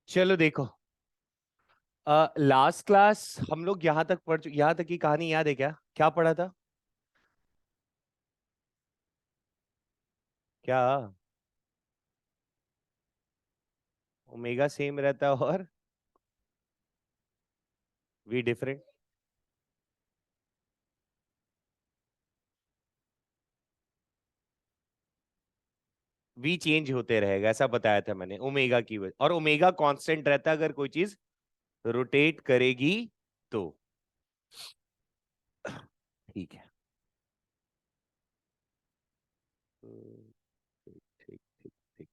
चलो देखो, last class हम लोग यहाँ तक यहाँ तक की कहानी याद है क्या? क्या पढ़ा था? क्या? ओमेगा सेम रहता है और वी डिफरेंट। वी चेंज होते रहेगा ऐसा बताया था मैंने ओमेगा की वजह, और ओमेगा कांस्टेंट रहता है अगर कोई चीज रोटेट करेगी तो। ठीक है। ठीक ठीक ठीक ठीक।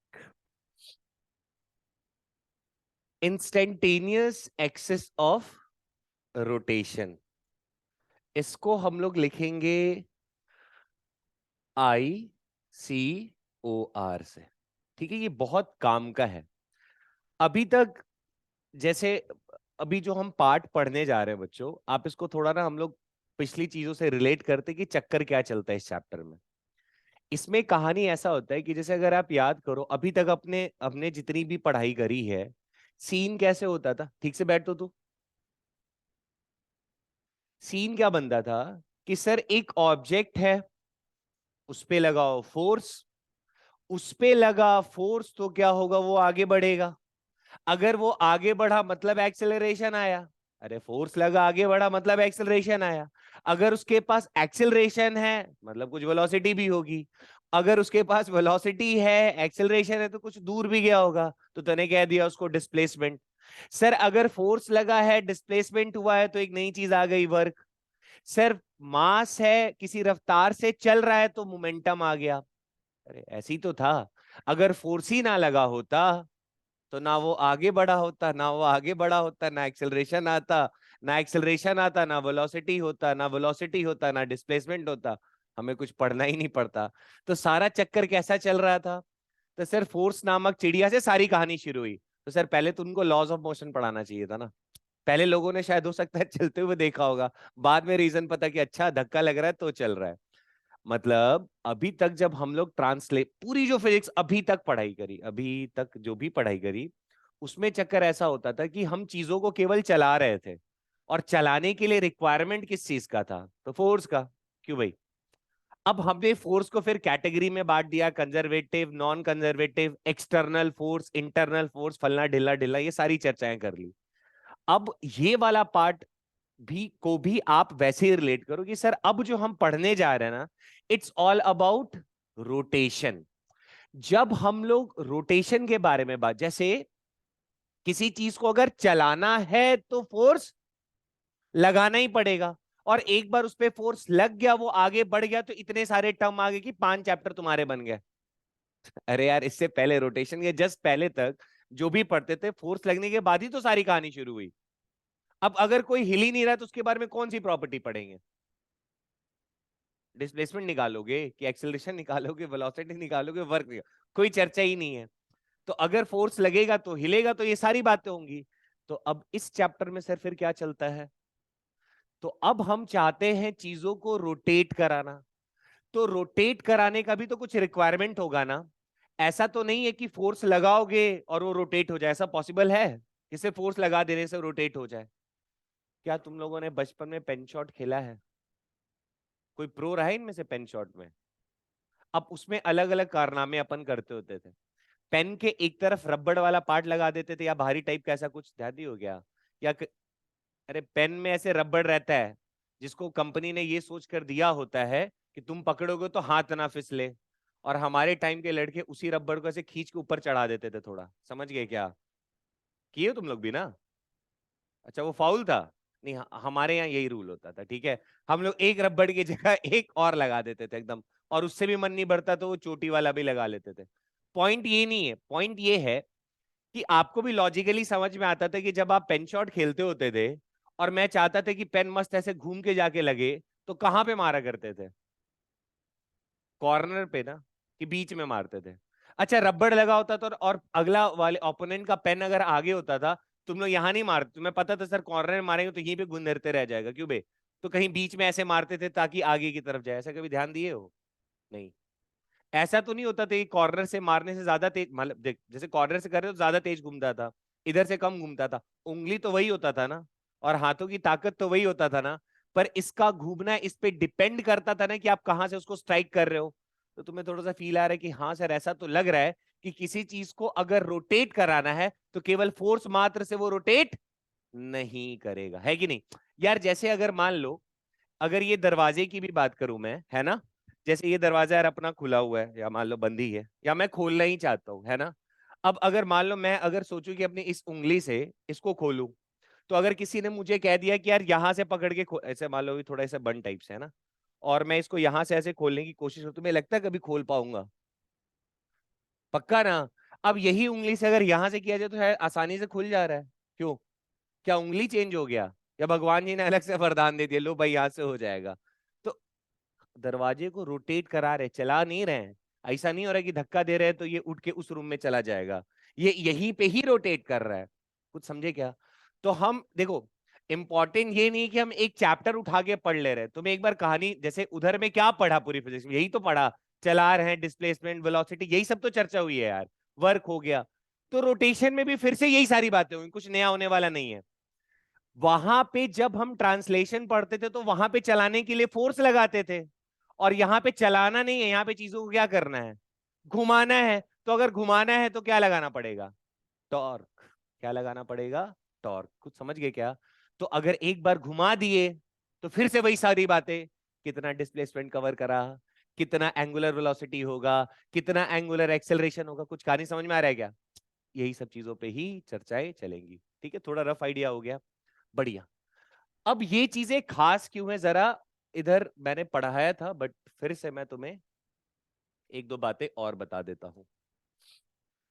इंस्टेंटेनियस एक्सिस ऑफ रोटेशन, इसको हम लोग लिखेंगे ICOR से। ठीक है, ये बहुत काम का है। अभी तक जैसे अभी जो हम पार्ट पढ़ने जा रहे हैं बच्चों, आप इसको थोड़ा ना हम लोग पिछली चीजों से रिलेट करते कि चक्कर क्या चलता है इस चैप्टर में। इसमें कहानी ऐसा होता है कि जैसे अगर आप याद करो अभी तक अपने हमने जितनी भी पढ़ाई करी है, सीन कैसे होता था? ठीक से बैठ तो तू। सीन क्या बनता था कि सर एक ऑब्जेक्ट है, उस पे लगाओ फोर्स, उस पे लगा फोर्स तो क्या होगा, वो आगे बढ़ेगा। अगर वो आगे बढ़ा मतलब एक्सेलरेशन आया। अरे फोर्स लगा आगे बढ़ा मतलब एक्सेलरेशन आया। अगर उसके पास एक्सेलरेशन है मतलब कुछ वेलोसिटी भी होगी। अगर उसके पास वेलोसिटी है, एक्सेलरेशन है, तो कुछ दूर भी गया होगा, तो तूने कह दिया उसको डिस्प्लेसमेंट। सर अगर फोर्स लगा है, डिस्प्लेसमेंट हुआ है, तो एक नई चीज आ गई, वर्क। सर मास है, किसी रफ्तार से चल रहा है, तो मोमेंटम आ गया। अरे ऐसे ही तो था। अगर फोर्स ही ना लगा होता तो ना वो आगे बढ़ा होता, ना वो आगे बढ़ा होता, ना एक्सेलरेशन आता, ना एक्सेलरेशन आता, ना वेलोसिटी होता, ना वेलोसिटी होता, ना डिस्प्लेसमेंट होता। हमें कुछ पढ़ना ही नहीं पड़ता। तो सारा चक्कर कैसा चल रहा था? तो सर फोर्स नामक चिड़िया से सारी कहानी शुरू हुई। तो सर पहले तो उनको लॉज ऑफ मोशन पढ़ाना चाहिए था ना। पहले लोगों ने शायद हो सकता है चलते हुए देखा होगा, बाद में रीजन पता कि अच्छा धक्का लग रहा है तो चल रहा है। मतलब अभी तक जब हम लोग ट्रांसलेट पूरी जो फिजिक्स अभी तक पढ़ाई करी, अभी तक जो भी पढ़ाई करी, उसमें चक्कर ऐसा होता था कि हम चीजों को केवल चला रहे थे, और चलाने के लिए रिक्वायरमेंट किस चीज का था? तो फोर्स का। क्यों भाई? अब हमने फोर्स को फिर कैटेगरी में बांट दिया, conservative, non conservative, external force, internal force, फलना ढिल्ला ढिल्ला, ये सारी चर्चाएं कर ली। अब ये वाला पार्ट भी आप वैसे ही रिलेट करो कि सर अब जो हम पढ़ने जा रहे हैं ना, इट्स ऑल अबाउट रोटेशन। जब हम लोग रोटेशन के बारे में बात, जैसे किसी चीज को अगर चलाना है तो फोर्स लगाना ही पड़ेगा, और एक बार उस पे फोर्स लग गया, वो आगे बढ़ गया, तो इतने सारे टर्म आ गए कि 5 चैप्टर तुम्हारे बन गए। अरे यार, इससे पहले रोटेशन के जस्ट पहले तक जो भी पढ़ते थे, फोर्स लगने के बाद ही तो सारी कहानी शुरू हुई। अब अगर कोई हिल ही नहीं रहा तो उसके बारे में कौन सी प्रॉपर्टी पढ़ेंगे? डिस्प्लेसमेंट निकालोगे कि एक्सेलरेशन निकालोगे, वेलोसिटी निकालोगे, वर्क निकालोगे? कोई चर्चा ही नहीं है। तो अगर फोर्स लगेगा तो हिलेगा, तो ये सारी बातें होंगी। तो अब इस चैप्टर में सर फिर क्या चलता है? तो अब हम चाहते हैं चीजों को रोटेट कराना। तो रोटेट कराने का भी तो कुछ रिक्वायरमेंट होगा ना। ऐसा तो नहीं है कि फोर्स लगाओगे और वो रोटेट हो जाए, ऐसा पॉसिबल है कि सिर्फ फोर्स लगा देने से रोटेट हो जाए? क्या तुम लोगों ने बचपन में पेन शॉट खेला है? कोई प्रो रहा है इनमें से पेन शॉट में? अब उसमें अलग अलग कारनामे अपन करते होते थे। पेन के एक तरफ रबड़ वाला पार्ट लगा देते थे, या भारी टाइप का ऐसा कुछ ध्यान हो गया? या अरे पेन में ऐसे रबड़ रहता है, जिसको कंपनी ने ये सोच कर दिया होता है कि तुम पकड़ोगे तो हाथ ना फिसले। और हमारे टाइम के लड़के उसी रबड़ को ऐसे खींच के ऊपर चढ़ा देते थे, थोड़ा समझ गए क्या? किए हो तुम लोग भी ना? अच्छा, वो फाउल था। नहीं, हमारे यहाँ यही रूल होता था, ठीक है। हम लोग एक रबड़ की जगह एक और लगा देते थे एकदम, और उससे भी मन नहीं भरता तो वो चोटी वाला भी लगा लेते थे। पॉइंट ये नहीं है, पॉइंट ये है कि आपको भी लॉजिकली समझ में आता था कि जब आप पेन शॉट खेलते होते थे, और मैं चाहता था कि पेन मस्त ऐसे घूम के जाके लगे, तो कहां पे मारा करते थे? कॉर्नर पे ना, कि बीच में मारते थे? अच्छा, रबड़ लगा होता था और अगला वाले ओपोनेंट का पेन अगर आगे होता था, तुम लोग यहां नहीं मारते, तुम्हें पता था सर कॉर्नर में मारेंगे तो यहीं पे गुंदरते रह जाएगा, क्यों बे? तो कहीं बीच में ऐसे मारते थे ताकि आगे की तरफ जाए। ऐसा कभी ध्यान दिए हो? नहीं। ऐसा तो नहीं होता था कि कॉर्नर से मारने से ज्यादा तेज, मतलब देख जैसे कॉर्नर से कर रहे हो तो ज्यादा तेज घूमता था। इधर से कम घूमता था। उंगली तो वही होता था ना, और हाथों की ताकत तो वही होता था ना, पर इसका घूमना इस पे डिपेंड करता था ना कि आप कहां से उसको स्ट्राइक कर रहे हो। तो तुम्हें थोड़ा सा फील आ रहा है कि हाँ सर ऐसा तो लग रहा है कि किसी चीज को अगर रोटेट कराना है तो केवल फोर्स मात्र से वो रोटेट नहीं करेगा, है कि नहीं। यार जैसे अगर मान लो, अगर ये दरवाजे की भी बात करूं मैं, है ना, जैसे ये दरवाजा यार अपना खुला हुआ है या मान लो बंद ही है, या मैं खोलना ही चाहता हूं, है ना। अब अगर मान लो मैं अगर सोचूं कि अपनी इस उंगली से इसको खोलूं, तो अगर किसी ने मुझे कह दिया कि यार यहां से पकड़ के ऐसे मान लो थोड़ा ऐसे बंद टाइप से है ना, और मैं इसको यहां से ऐसे खोलने की कोशिश करूं, तुम्हें लगता है कभी खोल पाऊंगा? पक्का ना। अब यही उंगली से अगर यहां से किया जाए तो है आसानी से खुल जा रहा है। क्यों? क्या उंगली चेंज हो गया, या भगवान जी ने अलग से वरदान दे दिया लो भाई यहां से हो जाएगा? तो दरवाजे को रोटेट करा रहे, चला नहीं रहे हैं। ऐसा नहीं हो रहा कि धक्का दे रहे हैं तो ये उठ के उस रूम में चला जाएगा, ये यहीं पे ही रोटेट कर रहा है। कुछ समझे क्या? तो हम देखो, इंपॉर्टेंट ये नहीं कि हम एक चैप्टर उठा के पढ़ ले रहे हैं। तुम्हें एक बार कहानी, जैसे उधर में क्या पढ़ा पूरी फिजिक्स में, यही तो पढ़ा, चला रहे हैं, डिस्प्लेसमेंट, वेलोसिटी, यही सब तो चर्चा हुई है यार। वर्क हो गया, तो रोटेशन में भी फिर से यही सारी बातें हुई, कुछ नया होने वाला नहीं है। वहां पे जब हम ट्रांसलेशन पढ़ते थे तो वहां पे चलाने के लिए फोर्स लगाते थे, और यहाँ पे चलाना नहीं है, यहाँ पे चीजों को क्या करना है, घुमाना है। तो अगर घुमाना है तो क्या लगाना पड़ेगा? टॉर्क। क्या लगाना पड़ेगा? टॉर्क। कुछ समझ गए क्या? तो अगर एक बार घुमा दिए तो फिर से वही सारी बातें, कितना डिस्प्लेसमेंट कवर करा, कितना एंगुलर वेलोसिटी होगा, कितना एंगुलर एक्सेलरेशन होगा, कुछ कहानी समझ में आ रहा है क्या? यही सब चीजों पे ही चर्चाएं चलेंगी। ठीक है, थोड़ा रफ आइडिया हो गया, बढ़िया। अब ये चीजें खास क्यों है, जरा इधर मैंने पढ़ाया था, बट फिर से मैं तुम्हें एक दो बातें और बता देता हूं।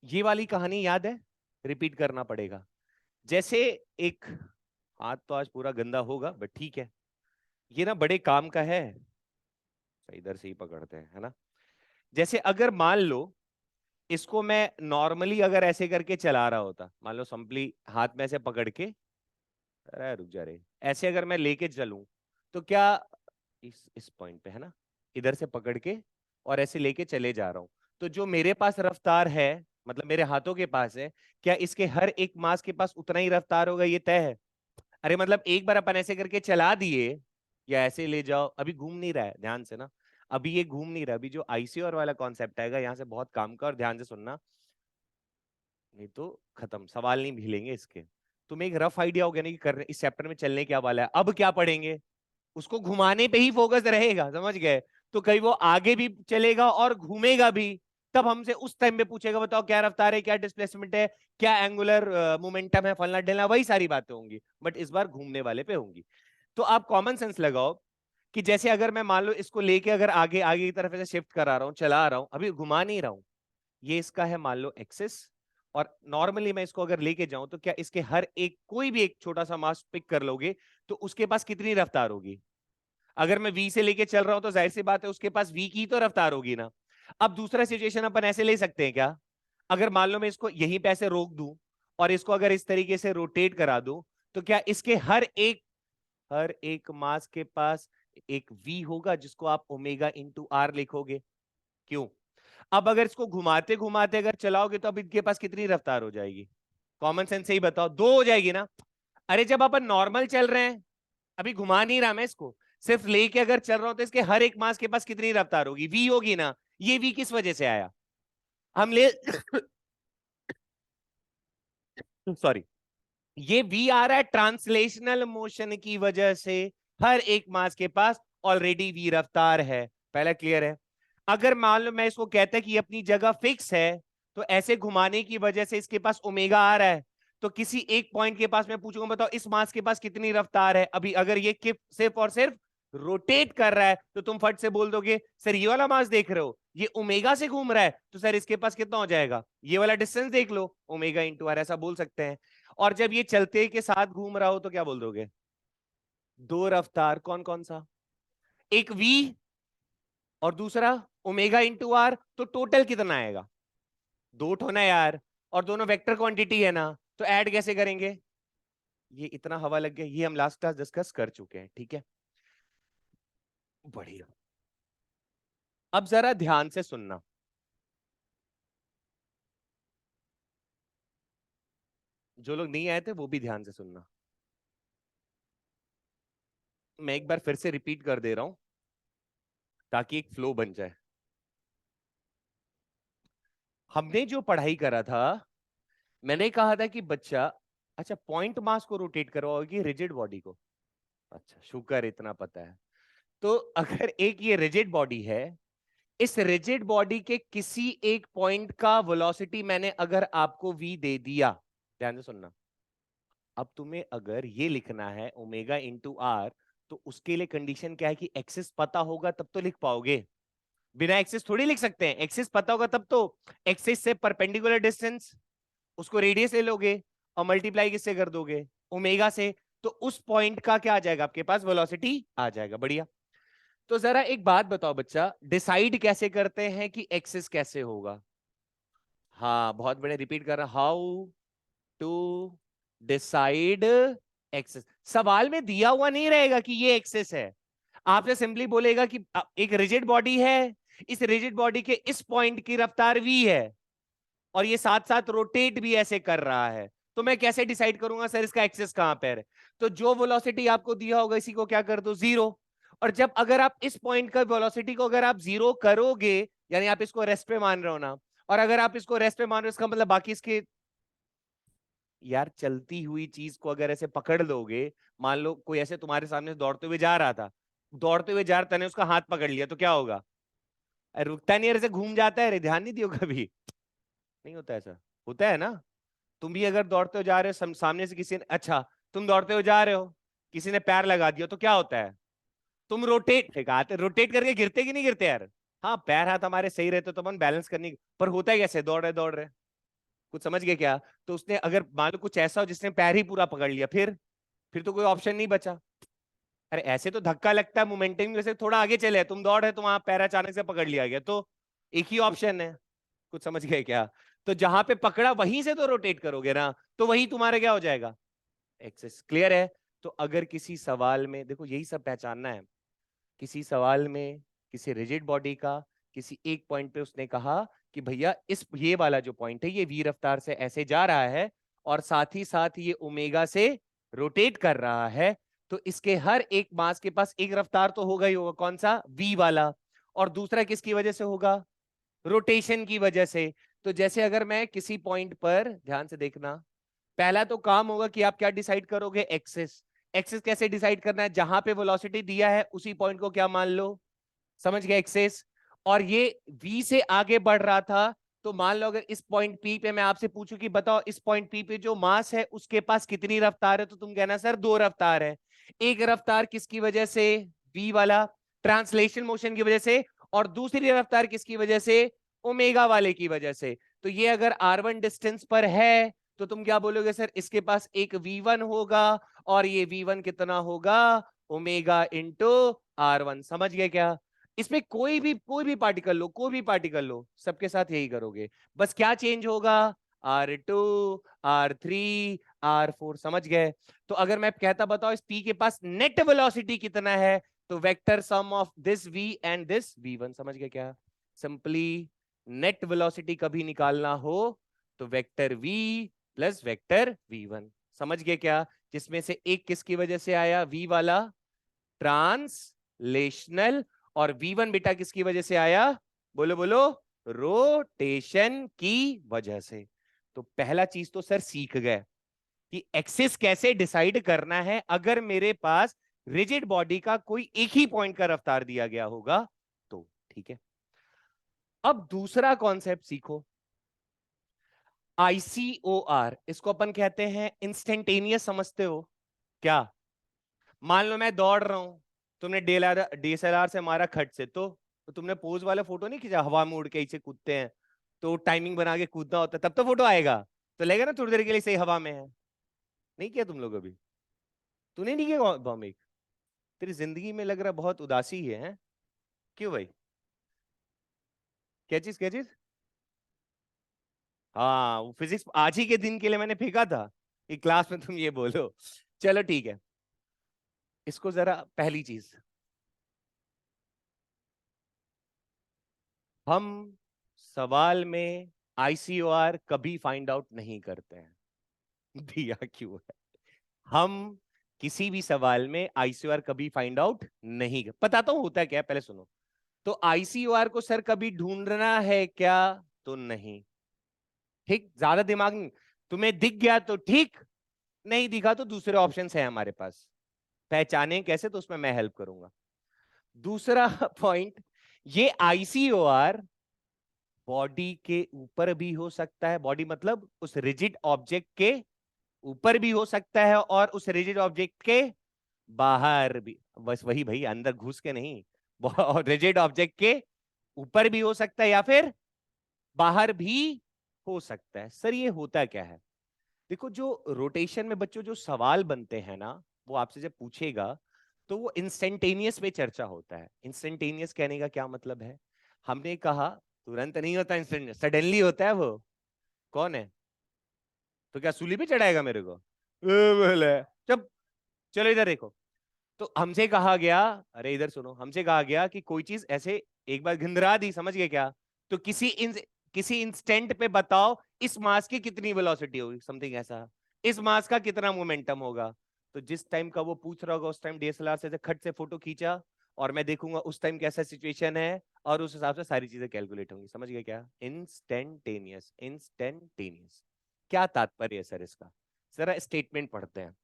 ये वाली कहानी याद है? रिपीट करना पड़ेगा। जैसे एक, हाथ तो आज पूरा गंदा होगा बट ठीक है, ये ना बड़े काम का है। इधर से ही पकड़ते हैं, है ना। जैसे अगर मान लो इसको मैं नॉर्मली अगर ऐसे करके चला रहा होता, मान लो सिंपली हाथ में ऐसे पकड़ के, अरे रुक जा रे, ऐसे अगर मैं लेके चलूं, तो क्या इस पॉइंट पे है ना, इधर से पकड़ के और ऐसे लेके चले जा रहा हूं, तो जो मेरे पास रफ्तार है, मतलब मेरे हाथों के पास है, क्या इसके हर एक मास के पास उतना ही रफ्तार होगा, ये तय है? अरे मतलब एक बार अपन ऐसे करके चला दिए, या ऐसे ले जाओ, अभी घूम नहीं रहा है, ध्यान से ना, अभी ये घूम नहीं रहा। अभी जो आईसीओर वाला कॉन्सेप्ट आएगा यहाँ से बहुत काम का, और ध्यान से सुनना, नहीं तो खत्म, सवाल नहीं भीलेंगे इसके। तुम्हें एक रफ आइडिया हो गया ना कि करने इस चैप्टर में चलने क्या वाला है। अब क्या पढ़ेंगे, उसको घुमाने पे ही फोकस रहेगा, समझ गए। तो कहीं वो आगे भी चलेगा और घूमेगा भी, तब हमसे उस टाइम पे पूछेगा बताओ क्या रफ्तार है, क्या डिस्प्लेसमेंट है, क्या एंगुलर मोमेंटम है, फलना ढलना, वही सारी बातें होंगी, बट इस बार घूमने वाले पे होंगी। तो आप कॉमन सेंस लगाओ कि जैसे अगर मैं मान लो इसको लेके अगर आगे आगे की तरफ ऐसे शिफ्ट करा रहा हूँ, चला रहा हूँ, अभी घुमा नहीं रहा हूँ, ये इसका है मान लो एक्सिस, और नॉर्मली मैं इसको अगर लेके जाऊं तो क्या इसके हर एक कोई भी एक छोटा सा मास पिक कर लोगे तो उसके पास कितनी रफ्तार होगी? अगर मैं वी से लेके चल रहा हूं तो जाहिर सी बात है उसके पास वी की तो रफ्तार होगी ना। अब दूसरा सिचुएशन अपन ऐसे ले सकते हैं क्या, अगर मान लो मैं इसको यहीं पे ऐसे रोक दूं और इसको अगर इस तरीके से रोटेट करा दूं, तो क्या इसके हर एक मास के पास एक वी होगा जिसको आप ओमेगा इंटू आर लिखोगे? क्यों? अब अगर इसको घुमाते घुमाते अगर चलाओगे तो अब इनके पास कितनी रफ्तार हो जाएगी? कॉमन सेंस से ही बताओ, दो हो जाएगी ना। अरे जब अपन नॉर्मल चल रहे हैं, अभी घुमा नहीं रहा मैं इसको, सिर्फ लेके अगर चल रहा हूं तो इसके हर एक मास के पास कितनी रफ्तार होगी? वी होगी ना। ये वी किस वजह से आया? हम ले सॉरी, ये वी आ रहा है ट्रांसलेशनल मोशन की वजह से। हर एक मास के पास ऑलरेडी वी रफ्तार है, पहला क्लियर है। अगर मान लो मैं इसको कहता कि अपनी जगह फिक्स है, तो ऐसे घुमाने की वजह से इसके पास ओमेगा आ रहा है, तो किसी एक पॉइंट के पास मैं पूछूंगा बताओ इस मास के पास कितनी रफ्तार है? अभी अगर ये सिर्फ और सिर्फ रोटेट कर रहा है तो तुम फट से बोल दोगे सर ये वाला मास देख रहे हो ये ओमेगा से घूम रहा है, तो सर इसके पास कितना हो जाएगा, ये वाला डिस्टेंस देख लो, ओमेगा इंटू आर, ऐसा बोल सकते हैं। और जब ये चलते के साथ घूम रहा हो तो क्या बोल दोगे? दो रफ्तार, कौन कौन सा? एक वी और दूसरा ओमेगा इंटू आर, तो टोटल कितना आएगा? दो ठो ना यार, और दोनों वेक्टर क्वांटिटी है ना, तो ऐड कैसे करेंगे? ये इतना हवा लग गया, ये हम लास्ट क्लास डिस्कस कर चुके हैं, ठीक है, बढ़िया। अब जरा ध्यान से सुनना, जो लोग नहीं आए थे वो भी ध्यान से सुनना। मैं एक बार फिर से रिपीट कर दे रहा हूं ताकि एक फ्लो बन जाए। हमने जो पढ़ाई करा था, मैंने कहा था कि बच्चा, अच्छा पॉइंट मास को रोटेट करवाओगे रिजिड बॉडी को? अच्छा शुक्र इतना पता है। तो अगर एक ये रिजिड बॉडी है, इस रिजिड बॉडी के किसी एक पॉइंट का वेलोसिटी मैंने अगर आपको v दे दिया, ध्यान से सुनना। अब तुम्हें अगर ये लिखना है ओमेगा इंटू आर, तो उसके लिए कंडीशन क्या है कि एक्सिस पता होगा तब तो लिख पाओगे। बिना एक्सिस थोड़ी लिख सकते हैं, एक्सिस पता होगा तब तो। एक्सिस से परपेंडिकुलर डिस्टेंस, उसको रेडियस ले लोगे और मल्टीप्लाई किससे कर दोगे, ओमेगा से। तो उस पॉइंट का क्या आ जाएगा आपके पास, वेलोसिटी आ जाएगा। बढ़िया। तो जरा एक बात बताओ बच्चा, डिसाइड कैसे करते हैं कि एक्सिस कैसे होगा? हाँ बहुत बढ़िया, रिपीट कर रहा, हाउ टू डिसाइड एक्सिस। सवाल में दिया हुआ नहीं रहेगा कि ये एक्सिस है, आपसे सिंपली बोलेगा कि एक रिजिड बॉडी है, इस रिजिड बॉडी के इस पॉइंट की रफ्तार v है और ये साथ साथ रोटेट भी ऐसे कर रहा है। तो मैं कैसे डिसाइड करूंगा सर इसका एक्सिस कहां पर है? तो जो वेलोसिटी आपको दिया होगा इसी को क्या कर दो, जीरो। और जब अगर आप इस पॉइंट का वेलोसिटी को अगर आप जीरो करोगे, यानी आप इसको रेस्ट पे मान रहे हो ना, और अगर आप इसको रेस्ट पे मान रहे हो इसका मतलब बाकी इसके, यार चलती हुई चीज को अगर ऐसे पकड़ लोगे, मान लो कोई ऐसे तुम्हारे सामने दौड़ते हुए जा रहा था, दौड़ते हुए जा रहा था, ने उसका हाथ पकड़ लिया तो क्या होगा? अरे रुकता नहीं है, ऐसे घूम जाता है। अरे ध्यान नहीं दियो कभी? नहीं होता ऐसा, होता है ना? तुम भी अगर दौड़ते हो जा रहे हो, सामने से किसी ने, अच्छा तुम दौड़ते हो जा रहे हो, किसी ने पैर लगा दिया तो क्या होता है? तुम रोटेट, रोटेट करके गिरते कि नहीं गिरते यार? हाँ पैर हाथ हमारे सही रहते तो अपन बैलेंस करने, पर होता है कैसे, दौड़ रहे, कुछ समझ गए क्या? तो उसने अगर मान लो कुछ ऐसा हो जिसने पैर ही पूरा पकड़ लिया, फिर तो कोई ऑप्शन नहीं बचा। अरे ऐसे तो धक्का लगता है, मोमेंटम की वजह से थोड़ा आगे चले, तुम दौड़ है तो वहां पैर अचानक से पकड़ लिया गया, तो एक ही ऑप्शन है। कुछ समझ गए क्या? तो जहां पे पकड़ा वहीं से तो रोटेट करोगे ना, तो वही तुम्हारा क्या हो जाएगा, एक्सेस। क्लियर है? तो अगर किसी सवाल में देखो यही सब पहचानना है, किसी सवाल में किसी रिजिड बॉडी का किसी एक पॉइंट पे उसने कहा कि भैया इस ये वाला जो पॉइंट है ये v रफ्तार से ऐसे जा रहा है और साथ ही साथ ये ओमेगा से रोटेट कर रहा है, तो इसके हर एक मास के पास एक रफ्तार तो होगा ही होगा, कौन सा, v वाला। और दूसरा किसकी वजह से होगा, रोटेशन की वजह से। तो जैसे अगर मैं किसी पॉइंट पर, ध्यान से देखना, पहला तो काम होगा कि आप क्या डिसाइड करोगे, एक्सिस। एक्सिस कैसे डिसाइड करना है, जहां पे वेलोसिटी दिया है उसी पॉइंट को क्या मान लो, समझ गए, एक्सिस। और ये v से आगे बढ़ रहा था, तो मान लो अगर इस पॉइंट p पे मैं आपसे पूछूं कि बताओ इस पॉइंट p पे जो मास है उसके पास कितनी रफ्तार है, तो तुम कहना सर दो रफ्तार है। एक रफ्तार किसकी वजह से, v वाला, ट्रांसलेशन मोशन की वजह से, और दूसरी रफ्तार किसकी वजह से, ओमेगा वाले की वजह से। तो ये अगर r1 डिस्टेंस पर है तो तुम क्या बोलोगे, सर इसके पास एक v1 होगा और ये v1 कितना होगा, ओमेगा इंटू r1। समझ गए क्या? इसमें कोई भी पार्टिकल लो, सबके साथ यही करोगे, बस क्या चेंज होगा, R2, R3, R4। समझ गए? तो अगर मैं कहता बताओ इस P के पास नेट वेलोसिटी कितना है, तो vector sum of this V and this V1। समझ गए क्या? सिंपली नेट वेलोसिटी कभी निकालना हो तो vector V plus vector V1। समझ गए क्या? जिसमें से एक किसकी वजह से आया, V वाला, ट्रांसलेशनल, और v1 बेटा किसकी वजह से आया, बोलो बोलो, रोटेशन की वजह से। तो पहला चीज तो सर सीख गए कि एक्सिस कैसे डिसाइड करना है अगर मेरे पास रिजिड बॉडी का कोई एक ही पॉइंट का रफ्तार दिया गया होगा तो। ठीक है, अब दूसरा कॉन्सेप्ट सीखो, ICOR। इसको अपन कहते हैं इंस्टेंटेनियस, समझते हो क्या? मान लो मैं दौड़ रहा हूं, तुमने DSLR से मारा खट से, तो तुमने पोज वाला फोटो नहीं खींचा, हवा में उड़ के ऐसे कूदते हैं, तो टाइमिंग बना के कूदना होता है, तब तो फोटो आएगा। तो लगेगा ना थोड़ी देर के लिए सही हवा में है। नहीं किया तुम लोग अभी? तूने नहीं किया भौमिक? तेरी जिंदगी में लग रहा बहुत उदासी है? क्यों भाई? क्या चीज, क्या चीज? हाँ वो फिजिक्स आज ही के दिन के लिए मैंने फेंका था कि क्लास में तुम ये बोलो। चलो ठीक है, इसको जरा पहली चीज, हम सवाल में ICOR कभी फाइंड आउट नहीं करते हैं। दिया क्यों है? हम किसी भी सवाल में आईसीओआर कभी फाइंड आउट नहीं कर, बताता हूं होता क्या है, पहले सुनो। तो आईसीओआर को सर कभी ढूंढना है क्या? तो नहीं। ठीक, ज्यादा दिमाग नहीं। तुम्हें दिख गया तो ठीक, नहीं दिखा तो दूसरे ऑप्शन है हमारे पास। पहचाने कैसे, तो उसमें मैं हेल्प करूंगा। दूसरा पॉइंट, ये आईसीओआर बॉडी के ऊपर भी हो सकता है, बॉडी मतलब उस रिजिड ऑब्जेक्ट के ऊपर भी हो सकता है, और उस रिजिड ऑब्जेक्ट के बाहर भी, बस वही भाई, अंदर घुस के नहीं। रिजिड ऑब्जेक्ट के ऊपर भी हो सकता है या फिर बाहर भी हो सकता है। सर ये होता क्या है? देखो, जो रोटेशन में बच्चों जो सवाल बनते हैं ना, वो आपसे जब पूछेगा तो वो इंस्टेंटेनियस पे चर्चा होता है। इंस्टेंटेनियस कहने का क्या मतलब है? हमने कहा तुरंत नहीं होता, इंस्टेंट सडनली होता है वो। कौन है? तो क्या सूली पे चढ़ाएगा मेरे को? बोले जब, चलो इधर देखो। तो हमसे कहा गया, अरे इधर सुनो, हमसे कहा गया कि कोई चीज ऐसे एक बार घिंधरा दी, समझ गए क्या? तो किसी इंस्टेंट पे बताओ इस मास की कितनी वेलोसिटी होगी, समथिंग ऐसा। इस मास का कितना मोमेंटम होगा। तो जिस टाइम का वो पूछ रहा होगा उस टाइम डीएसएलआर से खट से फोटो खींचा, और मैं देखूंगा उस टाइम कैसा सिचुएशन है, और उस हिसाब से सारी चीजें कैलकुलेट होंगी। समझ गए क्या? Instantaneous, instantaneous. क्या तात्पर्य है सर इसका? जरा स्टेटमेंट पढ़ते हैं।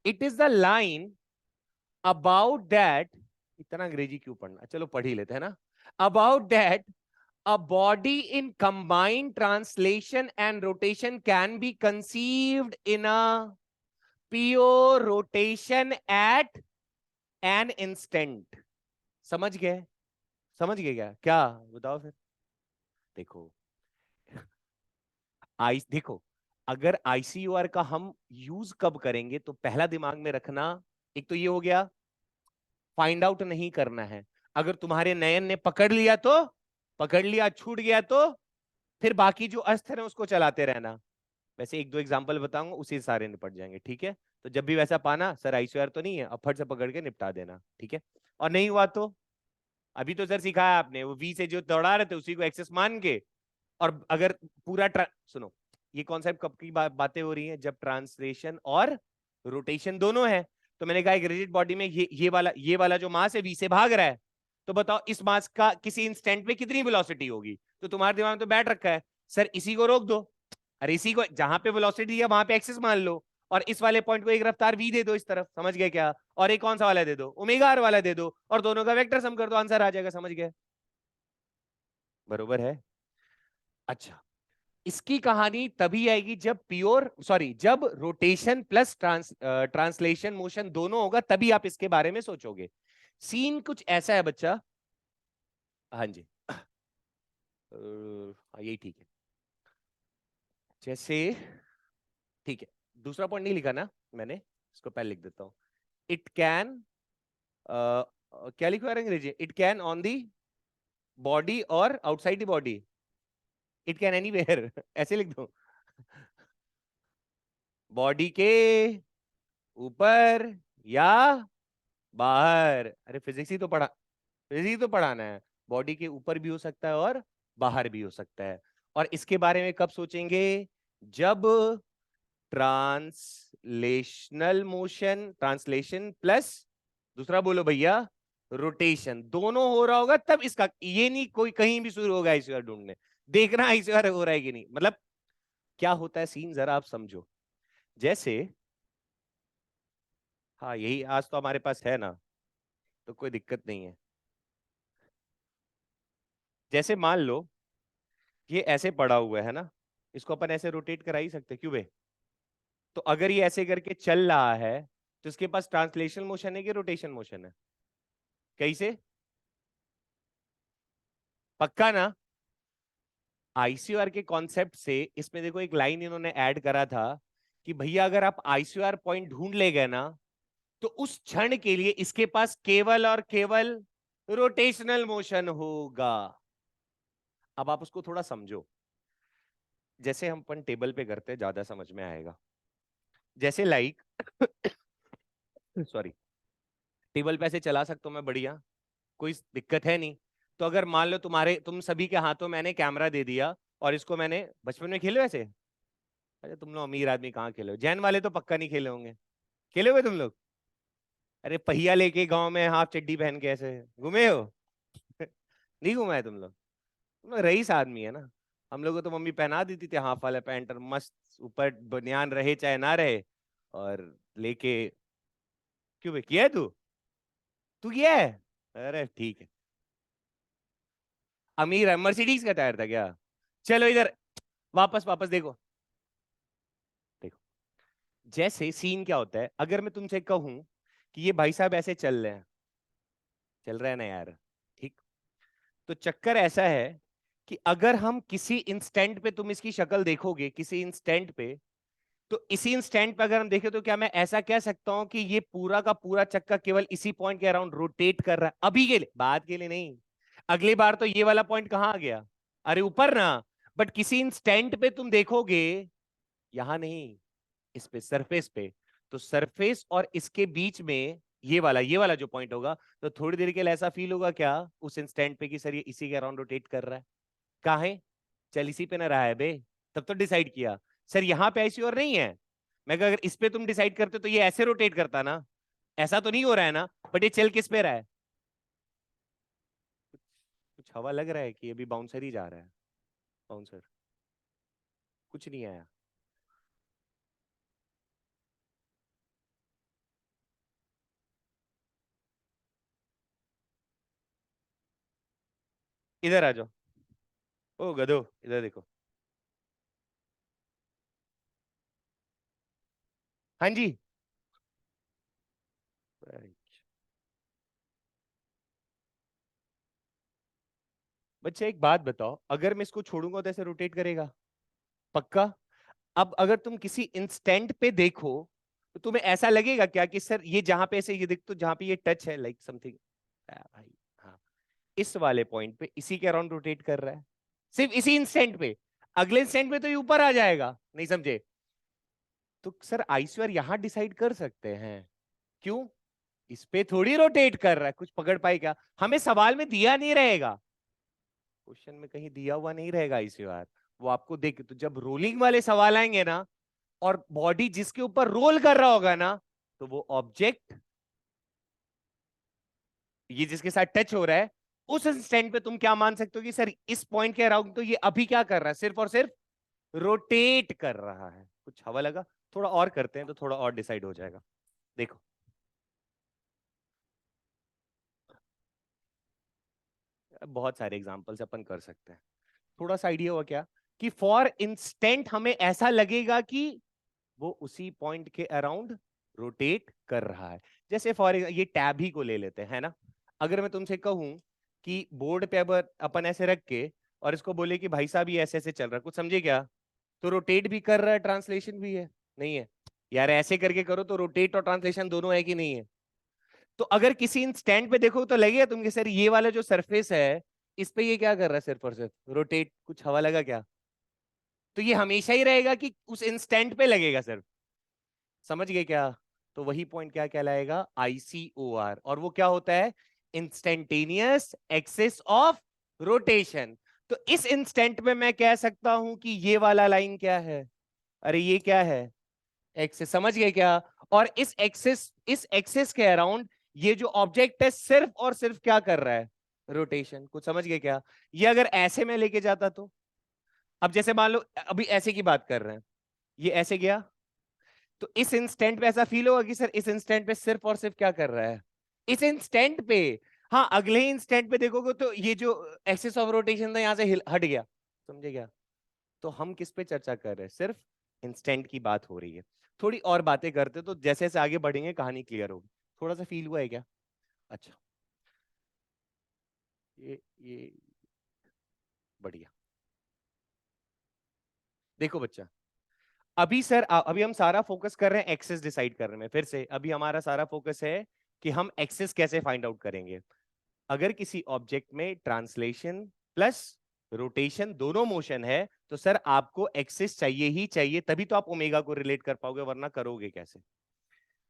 It is the line about that, इतना अंग्रेजी क्यों पढ़ना, चलो पढ़ ही लेते हैं ना। About that a body in combined translation and rotation can be conceived in a pure rotation at an instant। समझ गए? समझ गए क्या? क्या बताओ फिर। देखो, देखो, अगर आईसीयूआर का हम यूज कब करेंगे, तो पहला दिमाग में रखना, एक तो ये हो गया, फाइंड आउट नहीं करना है। अगर तुम्हारे नयन ने पकड़ लिया तो पकड़ लिया, छूट गया तो फिर बाकी जो अस्त्र है उसको चलाते रहना। वैसे एक दो एग्जांपल बताऊंगा, उसी सारे निपट जाएंगे, ठीक है? तो जब भी वैसा पाना, सर आईसीआर तो नहीं है, अब फट से पकड़ के निपटा देना, ठीक है? और नहीं हुआ तो, अभी तो सर सिखाया आपने, वो वी से जो दौड़ा रहे थे उसी को एक्सेस मान के। और अगर सुनो, ये कॉन्सेप्ट कब की बातें हो रही हैं? जब ट्रांसलेशन और रोटेशन दोनों है। तो मैंने कहा एक रिजिड बॉडी में ये वाला जो मास है वी से भाग रहा है, तो बताओ इस मास का किसी इंस्टेंट में कितनी वेलोसिटी होगी? तो तुम्हारे दिमाग में तो बैठ रखा है, सर इसी को रोक दो। अरे इसी को, जहां पे वेलोसिटी है वहां पे एक्सेस मान लो, और इस वाले पॉइंट को एक रफ्तार वी दे दो इस तरफ, समझ गए क्या? और एक कौन सा वाला दे दो, ओमेगा आर वाला दे दो, और दोनों का वेक्टर सम कर दो, आंसर आ जाएगा। समझ गए? बरोबर है। अच्छा, इसकी कहानी तभी आएगी जब जब रोटेशन प्लस ट्रांसलेशन मोशन दोनों होगा, तभी आप इसके बारे में सोचोगे। सीन कुछ ऐसा है बच्चा। हाँ जी, हाँ यही ठीक है। जैसे, ठीक है, दूसरा पॉइंट नहीं लिखा ना मैंने, इसको पहले लिख देता हूं। इट कैन, क्या लिखा है अंग्रेजी? It can on the body और outside the body. It can anywhere ऐसे लिख दो। बॉडी के ऊपर या बाहर। अरे फिजिक्स ही तो पढ़ा, फिजिक्स तो पढ़ाना है। बॉडी के ऊपर भी हो सकता है और बाहर भी हो सकता है। और इसके बारे में कब सोचेंगे? जब ट्रांसलेशनल मोशन, ट्रांसलेशन प्लस दूसरा बोलो भैया, रोटेशन दोनों हो रहा होगा, तब इसका, ये नहीं कोई कहीं भी शुरू होगा आईसीआर ढूंढने, देखना आईसीआर हो रहा है कि नहीं। मतलब क्या होता है सीन, जरा आप समझो। जैसे, हाँ यही आज तो हमारे पास है ना, तो कोई दिक्कत नहीं है। जैसे मान लो ये ऐसे पड़ा हुआ है ना, इसको अपन ऐसे रोटेट करा ही सकते, क्यों बे? तो अगर ये ऐसे करके चल रहा है, तो इसके पास ट्रांसलेशन मोशन है कि रोटेशन मोशन है? कैसे? पक्का ना? आईसीआर के कॉन्सेप्ट से इसमें देखो एक लाइन इन्होंने ऐड करा था कि भैया अगर आप आईसीआर पॉइंट ढूंढ ले गए ना, तो उस क्षण के लिए इसके पास केवल और केवल रोटेशनल मोशन होगा। अब आप उसको थोड़ा समझो, जैसे हम अपन टेबल पे करते हैं, ज्यादा समझ में आएगा। जैसे लाइक सॉरी, टेबल पे ऐसे चला सकता हूं मैं, बढ़िया, कोई दिक्कत है नहीं। तो अगर मान लो तुम सभी के हाथों मैंने कैमरा दे दिया, और इसको मैंने बचपन में खेले वैसे, अरे तुम लोग अमीर आदमी कहाँ खेले हो, जैन वाले तो पक्का नहीं खेले होंगे। खेले हुए तुम लोग? अरे पहिया लेके गांव में हाफ चड्डी पहन के ऐसे घूमे हो? नहीं घुमा है तुम लोग रईस आदमी है ना। हम लोग को तो मम्मी पहना देती थी हाफ वाला पैंट और मस्त ऊपर बनियान रहे चाहे ना रहे, और लेके। क्यों बे, किया है तू? तू किया है? अरे ठीक है। अमीर है, मर्सिडीज का टायर था क्या? चलो इधर, वापस वापस देखो। देखो, जैसे सीन क्या होता है, अगर मैं तुमसे कहूं कि ये भाई साहब ऐसे चल रहे हैं, चल रहा है ना यार, ठीक। तो चक्कर ऐसा है कि अगर हम किसी इंस्टेंट पे, तुम इसकी शक्ल देखोगे किसी इंस्टेंट पे, तो इसी इंस्टेंट पे अगर हम देखें तो क्या मैं ऐसा कह सकता हूं कि ये पूरा का पूरा चक्का केवल इसी पॉइंट के अराउंड रोटेट कर रहा है अभी के लिए, बात के लिए नहीं। अगली बार तो ये वाला पॉइंट कहां आ गया? अरे ऊपर ना। बट किसी इंस्टेंट पे तुम देखोगे, यहां नहीं, इस पे सरफेस पे, तो सरफेस और इसके बीच में ये वाला जो पॉइंट होगा, तो थोड़ी देर के लिए ऐसा फील होगा क्या उस इंस्टेंट पे कि सर ये इसी के अराउंड रोटेट कर रहा है? कहा है? चल इसी पे ना रहा है बे। तब तो डिसाइड किया सर यहाँ पे ऐसी और नहीं है। मैं कहा, अगर इस पे तुम डिसाइड करते तो ये ऐसे रोटेट करता ना, ऐसा तो नहीं हो रहा है ना, बट ये चल किस पे रहा है? कुछ हवा लग रहा है कि अभी बाउंसर ही जा रहा है। बाउंसर, कुछ नहीं आया। इधर आ जाओ। ओ गधो, इधर देखो। हाँ जी। बच्चे एक बात बताओ, अगर मैं इसको छोड़ूंगा तो ऐसे रोटेट करेगा? पक्का? अब अगर तुम किसी इंस्टेंट पे देखो, तो तुम्हें ऐसा लगेगा क्या कि सर ये जहां पे ऐसे ये देख, तो जहां पे ये टच है लाइक समथिंग, भाई, हाँ, इस वाले पॉइंट पे इसी के अराउंड रोटेट कर रहा है, सिर्फ इसी इंस्टेंट पे। अगले इंस्टेंट पे तो ये ऊपर आ जाएगा, नहीं समझे? तो सर आईसीआर यहां डिसाइड कर सकते हैं। क्यों? इस पे थोड़ी रोटेट कर रहा है, कुछ पकड़ पाई क्या? हमें सवाल में दिया नहीं रहेगा, क्वेश्चन में कहीं दिया हुआ नहीं रहेगा आईसीआर। वो आपको देख, तो जब रोलिंग वाले सवाल आएंगे ना, और बॉडी जिसके ऊपर रोल कर रहा होगा ना, तो वो ऑब्जेक्ट, ये जिसके साथ टच हो रहा है, उस इंस्टेंट पे तुम क्या मान सकते हो कि सर इस पॉइंट के अराउंड तो ये अभी क्या कर रहा है, सिर्फ और सिर्फ रोटेट कर रहा है। कुछ हवा लगा? थोड़ा और करते हैं तो थोड़ा और डिसाइड हो जाएगा। देखो, बहुत सारे एग्जांपल्स अपन कर सकते हैं। थोड़ा सा आइडिया हुआ क्या कि फॉर इंस्टेंट हमें ऐसा लगेगा कि वो उसी पॉइंट के अराउंड रोटेट कर रहा है। जैसे फॉर ये टैब ही को ले लेते हैं, है ना। अगर मैं तुमसे कहूं कि बोर्ड पे अब अपन ऐसे रख के और इसको बोले कि भाई साहब ये ऐसे ऐसे चल रहा है, कुछ समझे क्या? तो रोटेट भी कर रहा है, ट्रांसलेशन भी है, नहीं है? यार ऐसे करके करो तो रोटेट और ट्रांसलेशन दोनों है कि नहीं है? तो अगर किसी स्टैंड पे देखो तो लगेगा तुमके सर ये वाला जो सरफेस है, इस पे ये क्या कर रहा है, सिर्फ और सिर्फ रोटेट। कुछ हवा लगा क्या? तो ये हमेशा ही रहेगा कि उस इंस्टेंट पे लगेगा सिर्फ? समझ गए क्या? तो वही पॉइंट क्या कहलाएगा, आईसीओआर। और वो क्या होता है? Instantaneous axis of rotation. तो इस इंस्टेंट में मैं कह सकता हूं कि ये वाला लाइन क्या है? अरे ये क्या है? एक्सिस। समझ गए क्या? और इस एक्सिस के अराउंड ये जो ऑब्जेक्ट है सिर्फ और सिर्फ क्या कर रहा है? रोटेशन। कुछ समझ गए क्या? ये अगर ऐसे में लेके जाता तो, अब जैसे मान लो अभी ऐसे की बात कर रहे हैं, ये ऐसे गया, तो इस इंस्टेंट पे ऐसा फील होगा कि सर इस इंस्टेंट पे सिर्फ और सिर्फ क्या कर रहा है? इस इंस्टेंट पे। हाँ, अगले इंस्टेंट पे देखोगे तो ये जो एक्सिस ऑफ रोटेशन था यहां से हट गया। समझे क्या? तो हम किस पे चर्चा कर रहे हैं? सिर्फ इंस्टेंट की बात हो रही है। थोड़ी और बातें करते तो जैसे जैसे आगे बढ़ेंगे कहानी क्लियर होगी। थोड़ा सा फील हुआ है क्या? अच्छा, ये बढ़िया। देखो बच्चा, अभी सर अभी हम सारा फोकस कर रहे हैं एक्सेस डिसाइड करने में। फिर से अभी हमारा सारा फोकस है कि हम एक्सेस कैसे फाइंड आउट करेंगे। अगर किसी ऑब्जेक्ट में ट्रांसलेशन प्लस रोटेशन दोनों मोशन है, तो सर आपको एक्सिस चाहिए ही चाहिए, तभी तो आप ओमेगा को रिलेट कर पाओगे, वरना करोगे कैसे?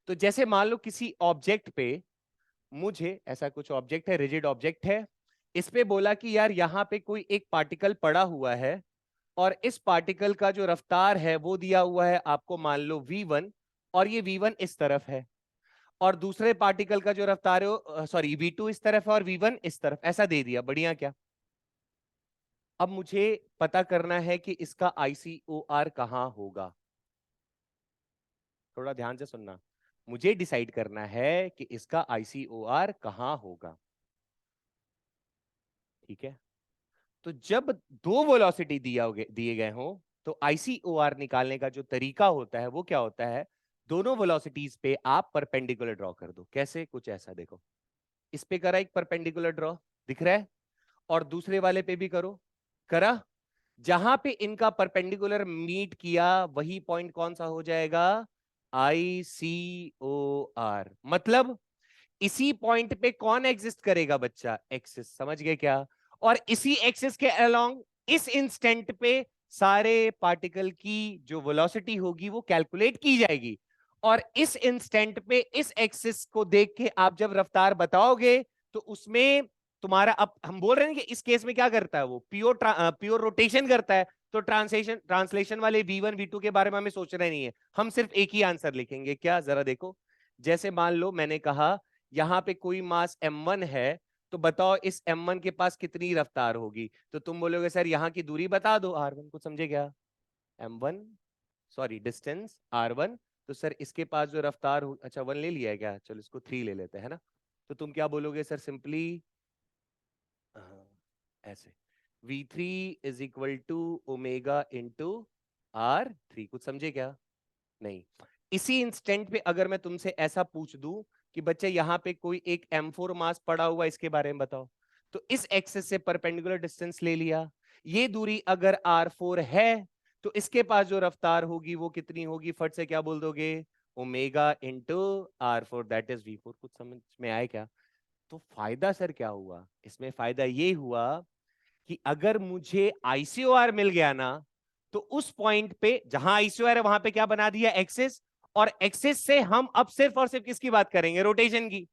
तो जैसे मान लो किसी ऑब्जेक्ट पे, मुझे ऐसा कुछ ऑब्जेक्ट है, रिजिड ऑब्जेक्ट है, इस पे बोला कि यार यहां पे कोई एक पार्टिकल पड़ा हुआ है और इस पार्टिकल का जो रफ्तार है वो दिया हुआ है आपको, मान लो v1, और ये v1 इस तरफ है, और दूसरे पार्टिकल का जो रफ्तार है, सॉरी, v2 इस तरफ है और v1 इस तरफ, ऐसा दे दिया। बढ़िया क्या? अब मुझे पता करना है कि इसका ICOR कहां होगा। थोड़ा ध्यान से सुनना, मुझे डिसाइड करना है कि इसका ICOR कहां होगा। ठीक है, तो जब दो वेलोसिटी दिए गए हो, तो ICOR निकालने का जो तरीका होता है वो क्या होता है, दोनों वेलोसिटीज पे आप परपेंडिकुलर ड्रॉ कर दो। कैसे? कुछ ऐसा देखो, इस पे करा एक परपेंडिकुलर ड्रॉ, दिख रहा है, और दूसरे वाले पे भी करो, करा। जहां पे इनका परपेंडिकुलर मीट किया वही पॉइंट कौन सा हो जाएगा, ICOR। मतलब इसी पॉइंट पे कौन एग्जिस्ट करेगा बच्चा, एक्सिस। समझ गए क्या? और इसी एक्सिस के अलोंग इस इंस्टेंट पे सारे पार्टिकल की जो वेलोसिटी होगी वो कैलकुलेट की जाएगी, और इस इंस्टेंट पे इस एक्सिस को देख के आप जब रफ्तार बताओगे तो उसमें तुम्हारा, अब हम बोल रहे हैं कि इस केस में क्या करता है, वो प्योर रोटेशन करता है। तो ट्रांसलेशन वाले v1 v2 के बारे में हमें सोचना नहीं है, हम सिर्फ एक ही आंसर लिखेंगे। क्या? जरा देखो, जैसे मान लो मैंने कहा यहां पे कोई मास m1 है, तो बताओ इस m1 के पास कितनी रफ्तार होगी, तो तुम बोलोगे सर यहाँ की दूरी बता दो, r1 को। समझे क्या? m1, सॉरी, डिस्टेंस r1, तो सर इसके पास जो रफ्तार हो, अच्छा 1 ले लिया है क्या, चलो इसको 3 ले लेते हैं ना। तो तुम क्या बोलोगे सर, सिंपली ऐसे, v3 is equal to omega into r3। कुछ समझे क्या? नहीं। इसी इंस्टेंट पे अगर मैं तुमसे ऐसा पूछ दूं कि बच्चे यहाँ पे कोई एक m4 मास पड़ा हुआ, इसके बारे में बताओ, तो इस एक्सिस से परपेंडिकुलर डिस्टेंस ले लिया, ये दूरी अगर r4 है, तो इसके पास जो रफ्तार होगी वो कितनी होगी, फट से क्या बोल दोगे, omega into r4, that is v4। कुछ समझ में आए क्या? तो फायदा सर क्या हुआ इसमें, फायदा ये हुआ कि अगर मुझे ICOR मिल गया ना, तो उस पॉइंट पे जहां ICOR है वहां पे क्या बना दिया, एक्सिस, और एक्सिस से हम अब सिर्फ और सिर्फ किसकी बात करेंगे, रोटेशन की,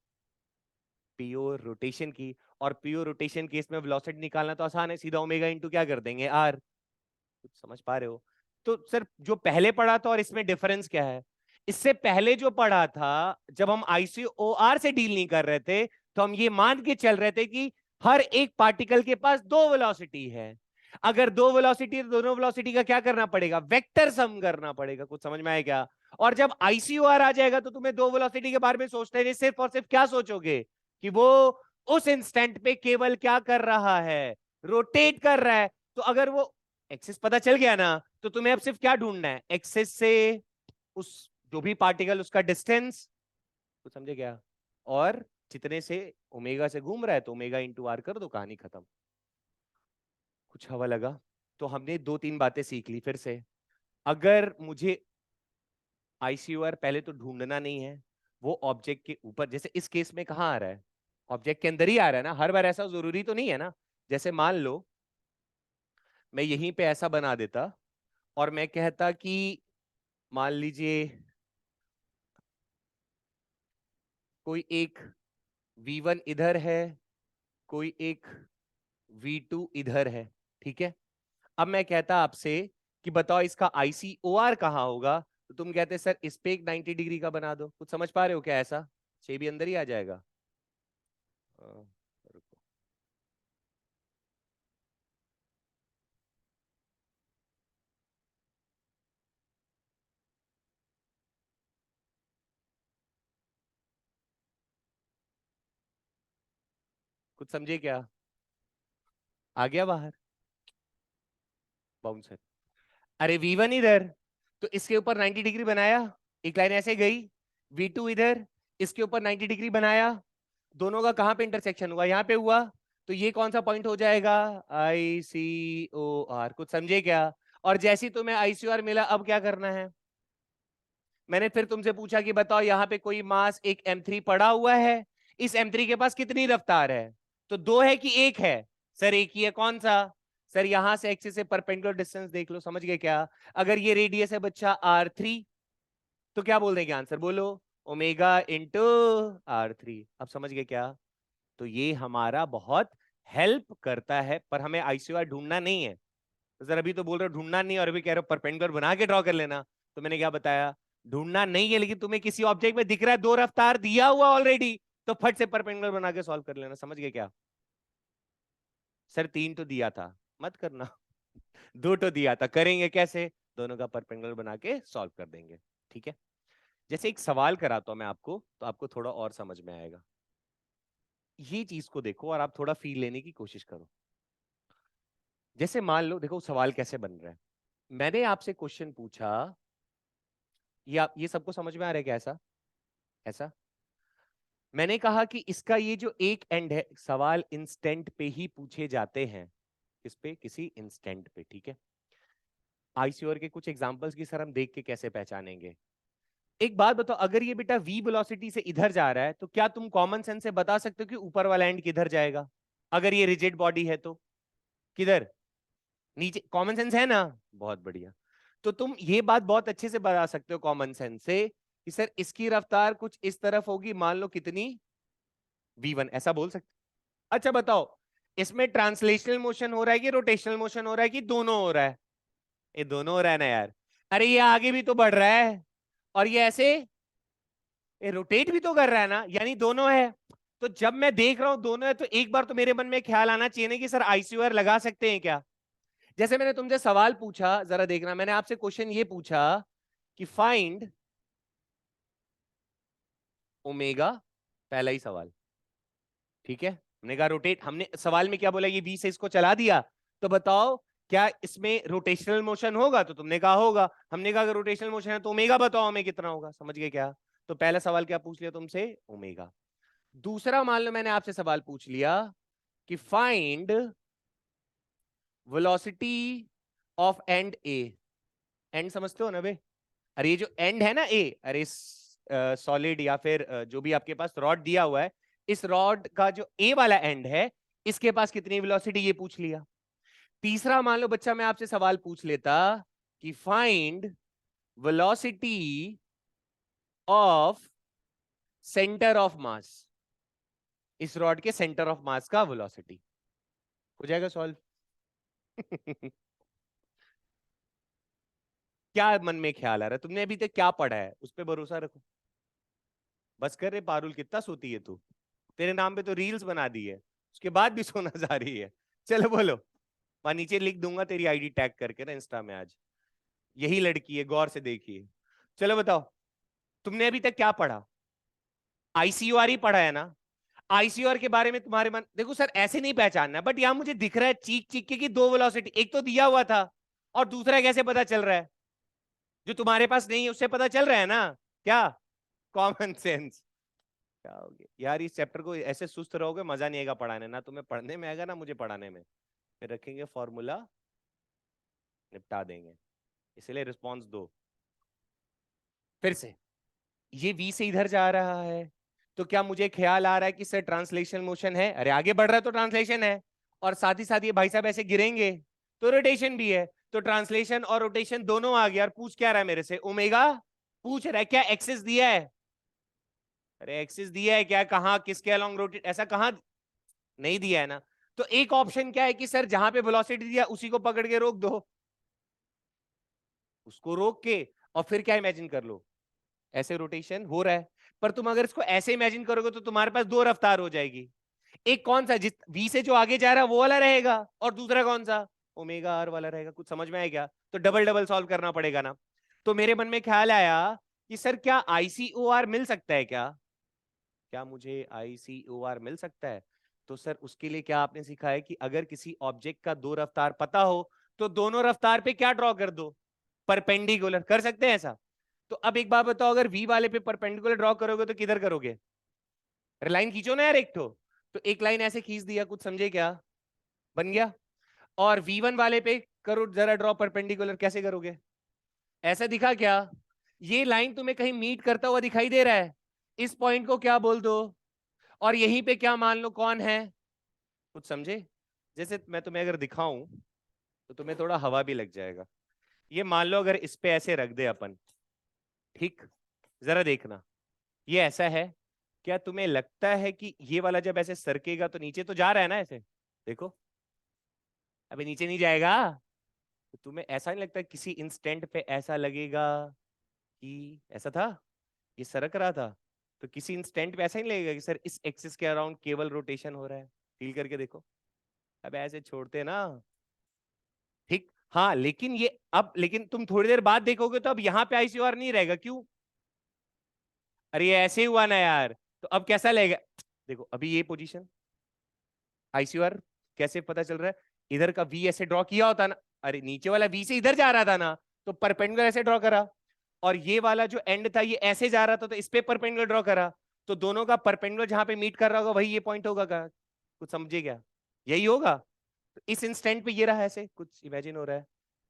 प्योर रोटेशन की। और प्योर रोटेशन केस में वेलोसिटी निकालना तो आसान है, सीधा ओमेगा इंटू क्या कर देंगे, r। कुछ समझ पा रहे हो? तो सर जो पहले पढ़ा था और इसमें डिफरेंस क्या है, इससे पहले जो पढ़ा था, जब हम ICOR से डील नहीं कर रहे थे, तो हम ये मान के चल रहे थे कि हर एक पार्टिकल के पास दो वेलोसिटी है। अगर दो वेलोसिटी, तो दोनों वेलोसिटी का क्या करना पड़ेगा, वेक्टर सम करना पड़ेगा। कुछ समझ में आया क्या? और जब ICOR आ जाएगा तो तुम्हें दो वेलोसिटी के बारे में सोचते नहीं, सिर्फ और सिर्फ क्या सोचोगे कि वो उस इंस्टेंट पे केवल क्या कर रहा है, रोटेट कर रहा है। तो अगर वो एक्सिस पता चल गया ना, तो तुम्हें अब सिर्फ क्या ढूंढना है, एक्सिस से उस जो भी पार्टिकल उसका डिस्टेंस। कुछ समझे क्या? और जितने से ओमेगा से घूम रहा है तो ओमेगा इंटू आर कर दो, कहानी खत्म। कुछ हवा लगा? तो हमने दो तीन बातें सीख ली फिर से। अगर मुझे ICOR पहले तो ढूंढना नहीं है, वो ऑब्जेक्ट के ऊपर, जैसे इस केस में कहाँ आ रहा है, ऑब्जेक्ट के अंदर ही आ रहा है ना, हर बार ऐसा जरूरी तो नहीं है ना। जैसे मान लो मैं यहीं पे ऐसा बना देता और मैं कहता कि मान लीजिए कोई एक v1 इधर है, कोई एक v2 इधर है, ठीक है। अब मैं कहता आपसे कि बताओ इसका ICOR कहाँ होगा, तो तुम कहते सर इस पे एक 90 डिग्री का बना दो। कुछ समझ पा रहे हो क्या? ऐसा 6 भी अंदर ही आ जाएगा। रुको, कुछ समझे क्या? आ गया बाहर, बाउंसर। अरे v1 इधर, तो इसके ऊपर 90 डिग्री बनाया, एक लाइन ऐसे गई, v2 इधर, इसके ऊपर 90 डिग्री बनाया, दोनों का कहां पे इंटरसेक्शन हुआ, यहां पे हुआ। तो ये कौन सा पॉइंट हो जाएगा, ICOR। कुछ समझे क्या? और जैसी तुम्हें ICOR मिला, अब क्या करना है, मैंने फिर तुमसे पूछा कि बताओ यहाँ पे कोई मास एक m3 पड़ा हुआ है, इस m3 के पास कितनी रफ्तार है, तो दो है कि एक है, सर एक ही है। कौन सा? सर यहां से एक्सिस से परपेंडिकुलर डिस्टेंस देख लो। समझ गए क्या? अगर ये रेडियस है बच्चा r3, तो क्या बोल देंगे आंसर, बोलो, ओमेगा इंटू r3। अब समझ गए क्या? तो ये हमारा बहुत हेल्प करता है, पर हमें ICOR ढूंढना नहीं है, सर अभी तो बोल रहे हो ढूंढना नहीं और अभी कह रहे हो परपेंडिकुलर बना के ड्रॉ कर लेना। तो मैंने क्या बताया, ढूंढना नहीं है लेकिन तुम्हें किसी ऑब्जेक्ट में दिख रहा है दो रफ्तार दिया हुआ ऑलरेडी, तो फट से परपेंडिकुलर बना के सॉल्व कर लेना। समझ गए क्या? सर 3 तो दिया था, मत करना। 2 तो दिया था, करेंगे कैसे? दोनों का परपेंडिकुलर बना के सॉल्व कर देंगे। ठीक है, जैसे एक सवाल कराता हूं मैं आपको, तो आपको थोड़ा और समझ में आएगा। ये चीज को देखो और आप थोड़ा फील लेने की कोशिश करो। जैसे मान लो, देखो सवाल कैसे बन रहा है। मैंने आपसे क्वेश्चन पूछा, ये आप ये सबको समझ में आ रहा है क्या? ऐसा ऐसा मैंने कहा कि इसका ये जो एक एंड है, सवाल इंस्टेंट पे ही पूछे जाते हैं। किस पे? किसी इंस्टेंट पे। ठीक है, आईसीओर के कुछ एग्जांपल्स की सर हम देख के कैसे पहचानेंगे? एक बात बताओ, अगर ये बेटा v वेलोसिटी से इधर जा रहा है तो क्या तुम कॉमन सेंस से बता सकते हो कि ऊपर वाला एंड किधर जाएगा? अगर ये रिजिड बॉडी है तो किधर? नीचे। कॉमन सेंस है ना? बहुत बढ़िया। तो तुम ये बात बहुत अच्छे से बता सकते हो कॉमन सेंस से कि सर इसकी रफ्तार कुछ इस तरफ होगी, मान लो कितनी, v1, ऐसा बोल सकते। अच्छा बताओ, इसमें ट्रांसलेशनल मोशन हो रहा है कि रोटेशनल मोशन हो रहा है कि दोनों हो रहा है? ये दोनों हो रहा है ना यार। अरे ये आगे भी तो बढ़ रहा है और ये ऐसे ये रोटेट भी तो कर रहा है ना, यानी दोनों है। तो जब मैं देख रहा हूं दोनों है तो एक बार तो मेरे मन में ख्याल आना चाहिए ना कि सर आईसीयूआर लगा सकते हैं क्या? जैसे मैंने तुमसे सवाल पूछा, जरा देखना, मैंने आपसे क्वेश्चन ये पूछा कि फाइंड ओमेगा, पहला ही सवाल। ठीक है, हमने कहा रोटेट, हमने सवाल में क्या बोला, ये बी से इसको चला दिया, तो बताओ क्या इसमें रोटेशनल मोशन होगा? तो तुमने कहा होगा। हमने कहा अगर रोटेशनल मोशन है तो ओमेगा बताओ हमें कितना होगा। समझ गए क्या? तो पहला सवाल क्या पूछ लिया तुमसे? ओमेगा। दूसरा मान लो मैंने आपसे सवाल पूछ लिया कि find velocity of and A. And समझते हो ना बे? अरे ये जो एंड है ना ए, अरे सॉलिड या फिर जो भी आपके पास रॉड दिया हुआ है, इस रॉड का जो ए वाला एंड है, इसके पास कितनी वेलोसिटी, ये पूछ लिया। तीसरा मान लो बच्चा मैं आपसे सवाल पूछ लेता कि find velocity of centre of मास, इस रॉड के सेंटर ऑफ मास का वेलोसिटी। हो जाएगा सॉल्व? क्या मन में ख्याल आ रहा है? तुमने अभी तक क्या पढ़ा है उस पर भरोसा रखो। बस कर रे पारुल, कितना सोती है तू? तेरे नाम पे तो रील्स बना दी है, उसके बाद भी सोना जा रही है। चलो बोलो, वहां नीचे लिख दूंगा तेरी आईडी टैग करके ना इंस्टा में आज। यही लड़की है, गौर से देखिए। चलो बताओ, तुमने अभी तक क्या पढ़ा? आईसीयूआर ही पढ़ा है ना? आईसीयूआर के बारे में तुम्हारे मन, देखो सर ऐसे नहीं पहचानना, बट यहां मुझे दिख रहा है चीख चीख के कि दो वेलोसिटी, एक तो दिया हुआ था और दूसरा कैसे पता चल रहा है? जो तुम्हारे पास नहीं है उससे पता चल रहा है ना? क्या? Common sense. क्या हो गया यार, इस चैप्टर को ऐसे सुस्त रहोगे मजा नहीं आएगा पढ़ाने, ना तुम्हें पढ़ने में आएगा ना मुझे पढ़ाने में। फिर रखेंगे फॉर्मूला, निपटा देंगे। इसलिए रिस्पॉन्स दो फिर से। ये v से इधर जा रहा है, तो क्या मुझे ख्याल आ रहा है कि सर ट्रांसलेशन मोशन है? अरे आगे बढ़ रहा है तो ट्रांसलेशन है, और साथ ही साथ ये भाई साहब ऐसे गिरेंगे तो रोटेशन भी है। तो ट्रांसलेशन और रोटेशन दोनों आ गया। और पूछ क्या रहा है मेरे से? ओमेगा पूछ रहा है। क्या एक्सिस दिया है? अरे एक्सिस दिया है क्या? कहाँ, किसके अलोंग रोटेट, ऐसा कहाँ? नहीं दिया है ना। तो एक ऑप्शन क्या है कि सर जहां पे वेलोसिटी दिया उसी को पकड़ के रोक दो, उसको रोक के और फिर क्या इमेजिन कर लो, ऐसे रोटेशन हो रहा है। पर तुम अगर इसको ऐसे इमेजिन करोगे तो तुम्हारे पास दो रफ्तार हो जाएगी। एक कौन सा, जिस v से जो आगे जा रहा है वो वाला रहेगा, और दूसरा कौन सा, ओमेगा आर वाला रहेगा। कुछ समझ में आया क्या? तो डबल डबल सॉल्व करना पड़ेगा ना। तो मेरे मन में ख्याल आया कि सर क्या आईसीओआर मिल सकता है क्या? क्या मुझे आईसीओआर मिल सकता है? तो सर उसके लिए क्या आपने सीखा है कि अगर किसी ऑब्जेक्ट का दो रफ्तार पता हो तो दोनों रफ्तार पे क्या ड्रॉ कर दो? परपेंडिकुलर। कर सकते हैं ऐसा? तो अब एक बात बताओ, अगर v वाले पे परपेंडिकुलर ड्रॉ करोगे तो किधर करोगे? लाइन खींचो ना यार एक तो एक लाइन ऐसे खींच दिया, कुछ समझे क्या? बन गया। और v1 वाले पे करो जरा ड्रॉ परपेंडिकुलर, कैसे करोगे? ऐसा दिखा क्या? ये लाइन तुम्हें कहीं मीट करता हुआ दिखाई दे रहा है? इस पॉइंट को क्या बोल दो? और यहीं पे क्या मान लो कौन है? कुछ समझे? जैसे मैं तुम्हें अगर दिखाऊं तो तुम्हें थोड़ा हवा भी लग जाएगा। ये मान लो अगर इस पे ऐसे रख दे अपन, ठीक, जरा देखना, ये ऐसा है। क्या तुम्हें लगता है कि ये वाला जब ऐसे सरकेगा तो नीचे तो जा रहा है ना ऐसे? देखो, अभी नीचे नहीं जाएगा। तो तुम्हें ऐसा नहीं लगता किसी इंस्टेंट पे ऐसा लगेगा कि ऐसा था, ये सरक रहा था, तो किसी इंस्टेंट पे ऐसा नहीं लगेगा कि सर इस एक्सिस के अराउंड केवल रोटेशन हो रहा है? फील करके देखो। अब ऐसे छोड़ते ना, ठीक। हाँ लेकिन ये अब, लेकिन तुम थोड़ी देर बाद देखोगे तो अब यहाँ पे आईसीआर नहीं रहेगा, क्यों? अरे ये ऐसे ही हुआ ना यार, तो अब कैसा लगेगा? देखो अभी ये पोजीशन आईसीआर कैसे पता चल रहा है? इधर का वी ऐसे ड्रॉ किया होता ना, अरे नीचे वाला वी से इधर जा रहा था ना, तो परपेंडिकुलर ऐसे ड्रॉ करा, और ये वाला जो एंड था ये ऐसे जा रहा था, तो इस पे परपेंडिकुलर ड्रॉ करा, तो दोनों का परपेंडिकुलर जहां पे मीट कर रहा होगा वही ये पॉइंट होगा का? कुछ समझे क्या? यही होगा। तो इस इंस्टेंट पे ये रहा, ऐसे कुछ इमेजिन हो रहा है।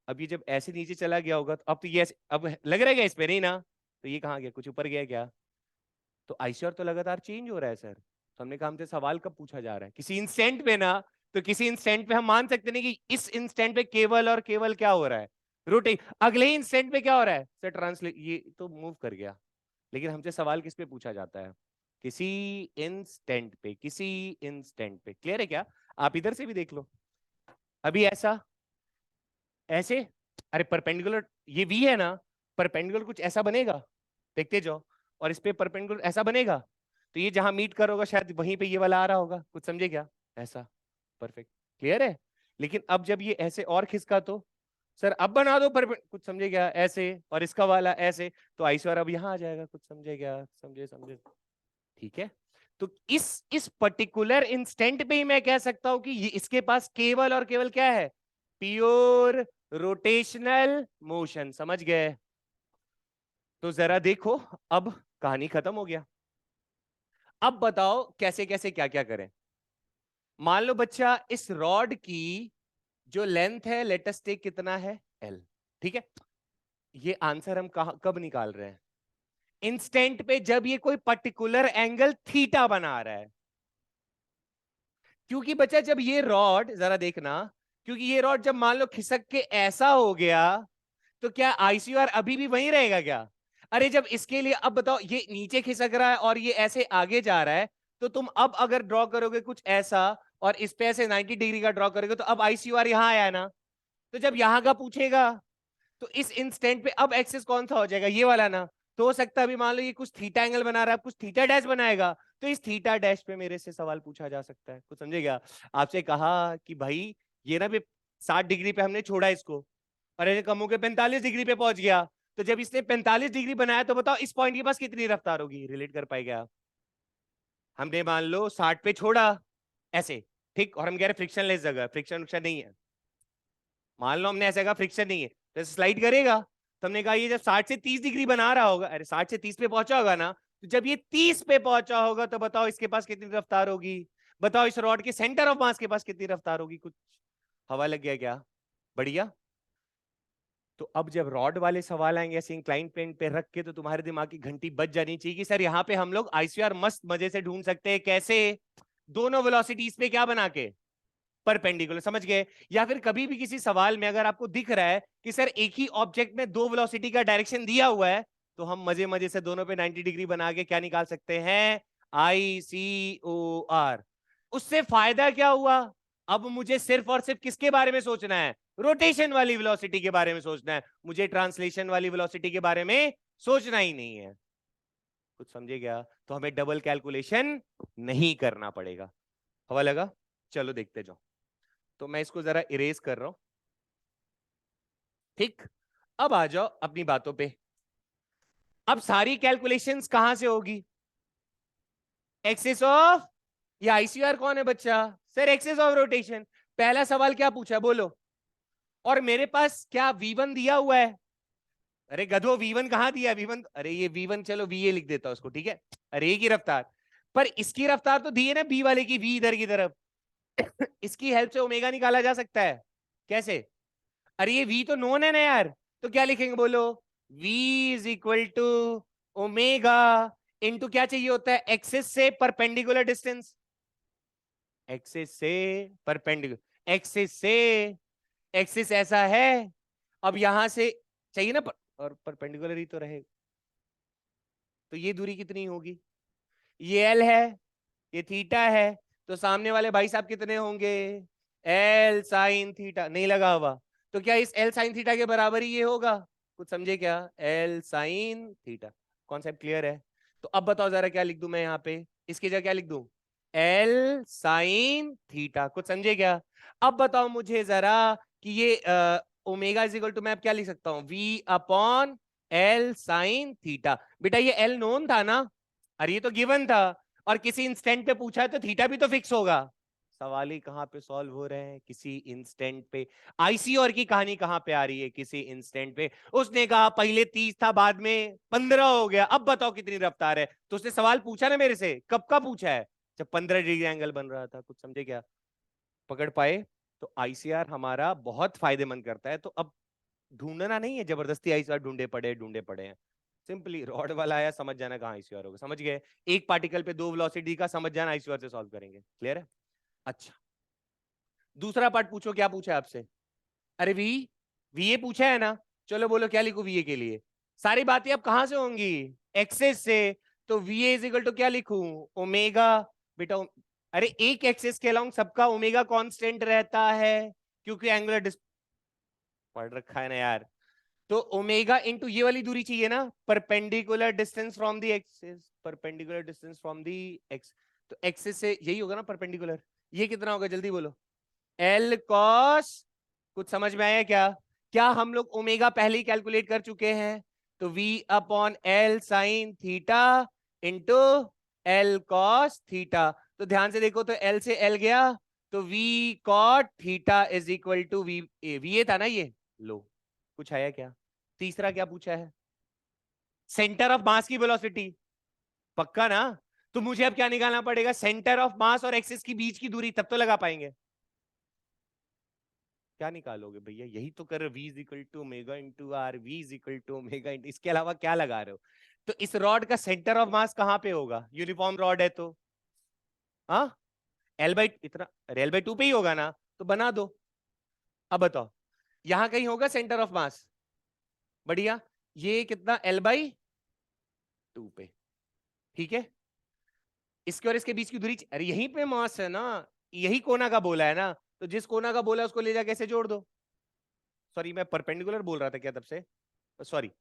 अब ये जब ऐसे नीचे चला गया होगा तो अब तो ये ऐसे, अब लग रहा है क्या इस पे? नहीं ना, तो ये कहाँ गया? कुछ ऊपर गया क्या? तो आईसीआर तो लगातार चेंज हो रहा है सर। तो हमने कहा हमसे सवाल कब पूछा जा रहा है? किसी इंस्टेंट पे ना, तो किसी इंस्टेंट पे हम मान सकते नहीं कि इस इंस्टेंट पे केवल और केवल क्या हो रहा है? रोटेट। अगले ही इंस्टेंट पे क्या हो रहा है सर? ट्रांसलेट, ये तो मूव कर गया। लेकिन हमसे सवाल किस पे पूछा जाता है? किसी इंस्टेंट पे, किसी इंस्टेंट पे। क्लियर है क्या? आप इधर से भी देख लो, अभी ऐसा ऐसे, अरे परपेंडिकुलर ये वी है ना, परपेंडिकुलर कुछ ऐसा बनेगा, देखते जाओ, और इस पे परपेंडिकुलर ऐसा बनेगा, तो ये जहां मीट कर होगा शायद वहीं पे ये वाला आ रहा होगा, कुछ समझे क्या? ऐसा। परफेक्ट। क्लियर है? लेकिन अब जब ये ऐसे और खिसका तो सर अब बना दो कुछ समझे क्या? ऐसे, और इसका वाला ऐसे, तो आईसीआर अब यहाँ आ जाएगा, कुछ समझे क्या? समझे समझे? ठीक है। तो इस पर्टिकुलर इंस्टेंट पे ही मैं कह सकता हूं कि ये इसके पास केवल और केवल क्या है? Pure rotational motion. समझ गए? तो जरा देखो, अब कहानी खत्म हो गया। अब बताओ कैसे कैसे क्या क्या करें। मान लो बच्चा इस रॉड की जो लेंथ है, लेट अस टेक, कितना है? एल। ठीक है। ये आंसर हम कब निकाल रहे हैं? इंस्टेंट पे जब ये कोई पर्टिकुलर एंगल थीटा बना रहा है। क्योंकि बच्चा जब ये रॉड, जरा देखना, क्योंकि ये रॉड जब मान लो खिसक के ऐसा हो गया, तो क्या आईसीआर अभी भी वहीं रहेगा क्या? अरे जब इसके लिए, अब बताओ, ये नीचे खिसक रहा है और ये ऐसे आगे जा रहा है, तो तुम अब अगर ड्रॉ करोगे कुछ ऐसा, और इस पे ऐसे 90 डिग्री का ड्रॉ करोगे, तो अब आईसीआर यहां आया ना, तो जब यहां का पूछेगा, तो इस इंस्टेंट पे अब एक्सिस कौन सा हो जाएगा? ये वाला ना। तो हो सकता है अभी मान लो ये कुछ थीटा एंगल बना रहा है, कुछ थीटा डैश बनाएगा, तो इस थीटा डैश पे मेरे से सवाल पूछा जा सकता है। कुछ समझेगा? आपसे कहा कि भाई ये ना भी 60 डिग्री पे हमने छोड़ा इसको, और ये कम होकर 45 डिग्री पे पहुंच गया, तो जब इसने 45 डिग्री बनाया, तो बताओ इस पॉइंट के पास कितनी रफ्तार होगी? रिलेट कर पाएगा? हमने मान लो 60 पे छोड़ा ऐसे, ठीक, और हम कह रहे फ्रिक्शन लेस जगह, फ्रिक्शन नहीं है। मान लो हमने ऐसा कहा फ्रिक्शन नहीं है, तो स्लाइड करेगा। तो हमने कहा ये जब 60 से 30 डिग्री बना रहा होगा, अरे 60 से 30 पे पहुंचा होगा ना, तो जब ये 30 पे पहुंचा होगा, तो बताओ इसके पास कितनी रफ्तार होगी? बताओ इस रॉड के सेंटर ऑफ मास के पास कितनी रफ्तार होगी? कुछ हवा लग गया क्या? बढ़िया। तो अब जब रॉड वाले सवाल आएंगे ऐसे इंक्लाइन प्लेन पे रख के, तो तुम्हारे दिमाग की घंटी बज जानी चाहिए कि सर यहाँ पे हम लोग आईसीआर मस्त मजे से ढूंढ सकते हैं। कैसे? दोनों वेलोसिटीज पे क्या बना के? परपेंडिकुलर। समझ गए? या फिर कभी भी किसी सवाल में अगर आपको दिख रहा है कि सर एक ही ऑब्जेक्ट में दो वेलोसिटी का डायरेक्शन दिया हुआ है, तो हम मजे मजे से दोनों पे 90 डिग्री बना के क्या निकाल सकते हैं? आईसीओआर। उससे फायदा क्या हुआ? अब मुझे सिर्फ और सिर्फ किसके बारे में सोचना है? रोटेशन वाली वेलोसिटी के बारे में सोचना है। मुझे ट्रांसलेशन वाली वेलोसिटी के बारे में सोचना ही नहीं है। कुछ समझे क्या? तो हमें डबल कैलकुलेशन नहीं करना पड़ेगा। हवा लगा? चलो देखते जाओ। तो मैं इसको जरा इरेज कर रहा हूं। ठीक। अब आ जाओ अपनी बातों पे। अब सारी कैलकुलेशंस कहां से होगी? एक्सिस ऑफ, या आईसीआर कौन है बच्चा? Sir axis of rotation. पहला सवाल क्या पूछा बोलो? और मेरे पास क्या V1 दिया हुआ है? अरे गधो, V1 कहां दिया? V1, अरे ये V1, चलो VA लिख देता हूं उसको, ठीक है। अरे की रफ्तार, पर इसकी रफ्तार तो दी है ना बी वाले की, V इधर की तरफ। इसकी हेल्प से ओमेगा निकाला जा सकता है। कैसे? अरे ये V तो नोन है ना यार, तो क्या लिखेंगे बोलो? V is equal to omega into क्या चाहिए होता है? एक्सिस से परपेंडिकुलर डिस्टेंस। एक्सिस से परपेंडिकुलर, एक्सिस से, एक्सिस ऐसा है, अब यहां से चाहिए ना और परपेंडिकुलर ही तो रहे, तो ये दूरी कितनी होगी? ये एल है, ये थीटा है, तो सामने वाले भाई साहब कितने होंगे? L sine theta. नहीं लगा हुआ? तो क्या इस एल साइन थीटा के बराबर ही ये होगा? कुछ समझे क्या? L sine theta, concept clear है? तो अब बताओ जरा क्या लिख दूं मैं यहाँ पे, इसकी जगह क्या लिख दूं? एल साइन थीटा, कुछ समझे क्या? अब बताओ मुझे जरा कि ये ओमेगा इज इक्वल टू, मैं अब क्या लिख सकता हूं? V upon L sine theta. बेटा ये एल नोन था ना, अरे ये तो गिवन था, और किसी इंस्टेंट पे पूछा है तो थीटा भी तो फिक्स होगा। सवाल ही कहां पे सॉल्व हो रहे हैं? किसी इंस्टेंट पे। आईसीआर की कहानी कहां पे आ रही है? किसी इंस्टेंट पे। उसने कहा पहले 30 था, बाद में 15 हो गया, अब बताओ कितनी रफ्तार है? तो उसने सवाल पूछा ना मेरे से, कब का पूछा है? जब 15 डिग्री एंगल बन रहा था। कुछ समझे क्या? पकड़ पाए? तो आईसीआर हमारा बहुत फायदेमंद करता है। तो अब ढूंढना नहीं है जबरदस्ती आईसीआर ढूंढे पड़े हैं। सिंपली रॉड वाला आया, समझ जाना कहाँ आईसीआर होगा, समझ गए? एक पार्टिकल पे दो वेलोसिटी का, समझ जाना आईसीआर से सॉल्व करेंगे। क्लियर है? अच्छा, दूसरा पार्ट पूछो, क्या पूछा है आपसे? अरे वी ए पूछा है ना? चलो बोलो क्या लिखू वी ए के लिए? सारी बातें अब कहां से होंगी? एक्सेस से। तो V A is equal to क्या लिखूं? ओमेगा। बेटा अरे एक एक्सेस के अलोंग सबका ओमेगा कांस्टेंट रहता है, क्योंकि एंगुलर पढ़ रखा है ना यार। तो ओमेगा इंटू ये वाली दूरी चाहिए ना, perpendicular distance from the axis, perpendicular distance from the x. तो एक्सिस से यही होगा ना परपेंडिकुलर। ये कितना होगा जल्दी बोलो? L cos. कुछ समझ में आया क्या? क्या हम लोग ओमेगा पहले ही कैलकुलेट कर चुके हैं? तो v upon L sine theta into L cos theta. तो ध्यान से देखो, तो एल से एल गया, तो v cot theta is equal to V A था ना ये। लो, कुछ आया क्या? तीसरा क्या पूछा है? सेंटर ऑफ मास की वेलोसिटी। पक्का ना? तो मुझे अब क्या निकालना पड़ेगा? सेंटर ऑफ मास और एक्सिस की बीच की दूरी, तब तो लगा पाएंगे। क्या निकालोगे भैया? यही तो कर रहे हो, v is equal to omega into R, V is equal to omega, इसके अलावा क्या लगा रहे हो? तो इस रॉड का सेंटर ऑफ मास कहां पे होगा? यूनिफॉर्म रॉड है तो हाँ, एल बाई इतना, एल बाई टू पे ही होगा ना, तो बना दो। अब बताओ, यहां कहीं होगा सेंटर ऑफ मास? बढ़िया, ये कितना? एल बाई टू पे। ठीक है, इसके और इसके बीच की दूरी, अरे यहीं पे मास है ना, यही कोना का बोला है ना, तो जिस कोना का बोला है उसको ले जाके ऐसे जोड़ दो। सॉरी, मैं परपेंडिकुलर बोल रहा था क्या तब से? सॉरी,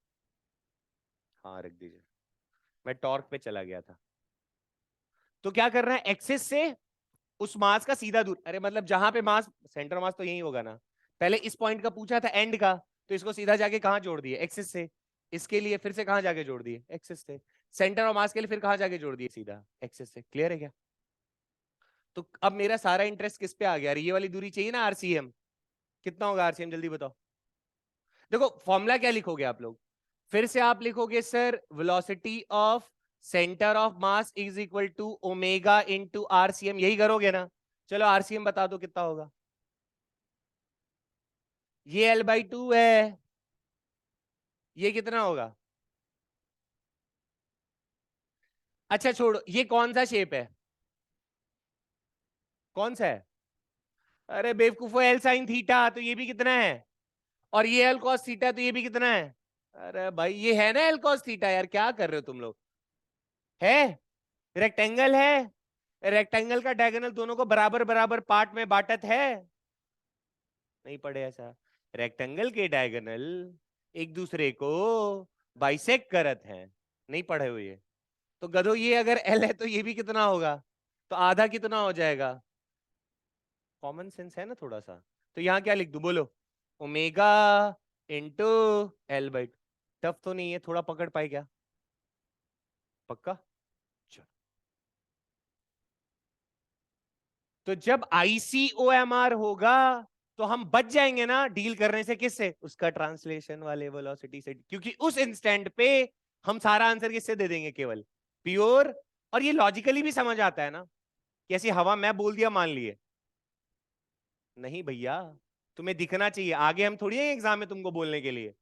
हाँ रख दीजिए, मैं टॉर्क पे चला गया था। तो क्या करना है? एक्सिस से उस मास का सीधा दूर, अरे मतलब जहां पे मास, सेंटर मास तो यही होगा ना। पहले इस पॉइंट का पूछा था एंड का, तो इसको सीधा जाके कहां जोड़ दिए? एक्सिस से। इसके लिए फिर से कहां जाके जोड़ दिए? एक्सिस से। सेंटर और मास के लिए फिर कहां जाके जोड़ दिए? सीधा एक्सिस से। क्लियर है क्या? तो अब मेरा सारा इंटरेस्ट किस पे आ गया? ये वाली दूरी चाहिए ना, आरसीएम। कितना होगा आरसीएम जल्दी बताओ? देखो फॉर्मूला क्या लिखोगे आप लोग? फिर से आप लिखोगे sir, velocity of centre of mass is equal to omega into RCM, यही करोगे ना? चलो आरसीएम बता दो कितना होगा? ये एल बाई टू है, ये कितना होगा? अच्छा छोड़ो, ये कौन सा शेप है? कौन सा है? अरे बेवकूफो, एल साइन थीटा, तो ये भी कितना है? और ये एल कॉस थीटा, तो ये भी कितना है? अरे भाई ये है ना एल कॉस थीटा, यार क्या कर रहे हो तुम लोग? है, रेक्टेंगल है, रेक्टेंगल का डायगोनल दोनों को बराबर बराबर पार्ट में बांटत है। नहीं पढ़े ऐसा? रेक्टेंगल के डायगोनल एक दूसरे को बाइसेक्ट करत हैं। नहीं पढ़े हुए ये? तो गधो, ये अगर एल है तो ये भी कितना होगा? तो आधा कितना हो जाएगा? कॉमन सेंस है ना थोड़ा सा। तो यहां क्या लिख दूं बोलो? Omega into L by. Tough तो नहीं है, थोड़ा पकड़ पाए क्या? पक्का? चलो, तो जब आईसीओएमआर होगा तो हम बच जाएंगे ना डील करने से। किससे? उसका ट्रांसलेशन वाले वेलोसिटी से, क्योंकि उस इंस्टेंट पे हम सारा आंसर किससे दे देंगे? केवल प्योर। और ये लॉजिकली भी समझ आता है ना, कि ऐसी हवा मैं बोल दिया मान लिए। नहीं भैया, तुम्हें दिखना चाहिए, आगे हम थोड़ी है एग्जाम में तुमको बोलने के लिए।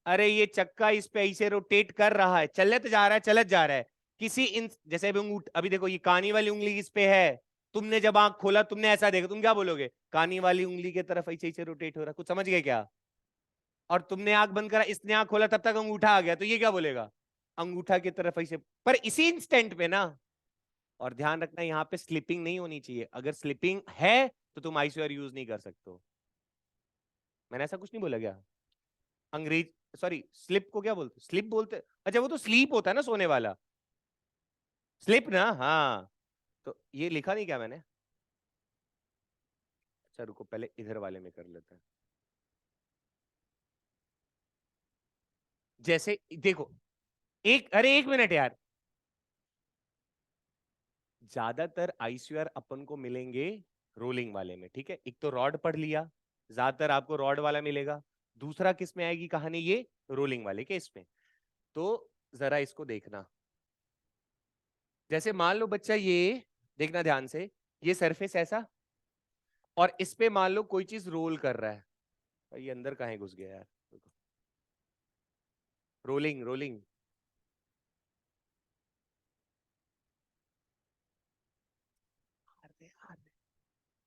अरे ये चक्का इस पे ऐसे रोटेट कर रहा है, चलत जा रहा है, चलत जा रहा है। किसी इन जैसे अभी अभी देखो, ये कानी वाली उंगली इस पे है, तुमने जब आंख खोला तुमने ऐसा देखा, तुम क्या बोलोगे? कानी वाली उंगली की तरफ ऐसे ऐसे रोटेट हो रहा है। कुछ समझ गए क्या? और तुमने आंख बंद करा, इसने आंख खोला, तब तक अंगूठा आ गया, तो ये क्या बोलेगा? अंगूठा की तरफ ऐसे, पर इसी इंस्टेंट पे ना। और ध्यान रखना, यहाँ पे स्लिपिंग नहीं होनी चाहिए। अगर स्लिपिंग है तो तुम आईसीआर यूज नहीं कर सकते हो। मैंने ऐसा कुछ नहीं बोला क्या? अंग्रेज, सॉरी, स्लिप को क्या बोलते? स्लिप बोलते? अच्छा वो तो स्लीप होता है ना, सोने वाला। स्लिप ना, हाँ। तो ये लिखा नहीं क्या मैंने? अच्छा रुको, पहले इधर वाले में कर लेते हैं। जैसे देखो, अरे एक मिनट यार, ज्यादातर आईसीयूआर अपन को मिलेंगे रोलिंग वाले में, ठीक है। एक तो रॉड पढ़ लिया, ज्यादातर आपको रॉड वाला मिलेगा। दूसरा किस में आएगी कहानी? ये रोलिंग वाले केस में। तो जरा इसको देखना। जैसे मान लो बच्चा, ये देखना ध्यान से, ये सरफेस ऐसा, और इस पे मान लो कोई चीज रोल कर रहा है। ये अंदर कहाँ घुस गया यार? Rolling rolling.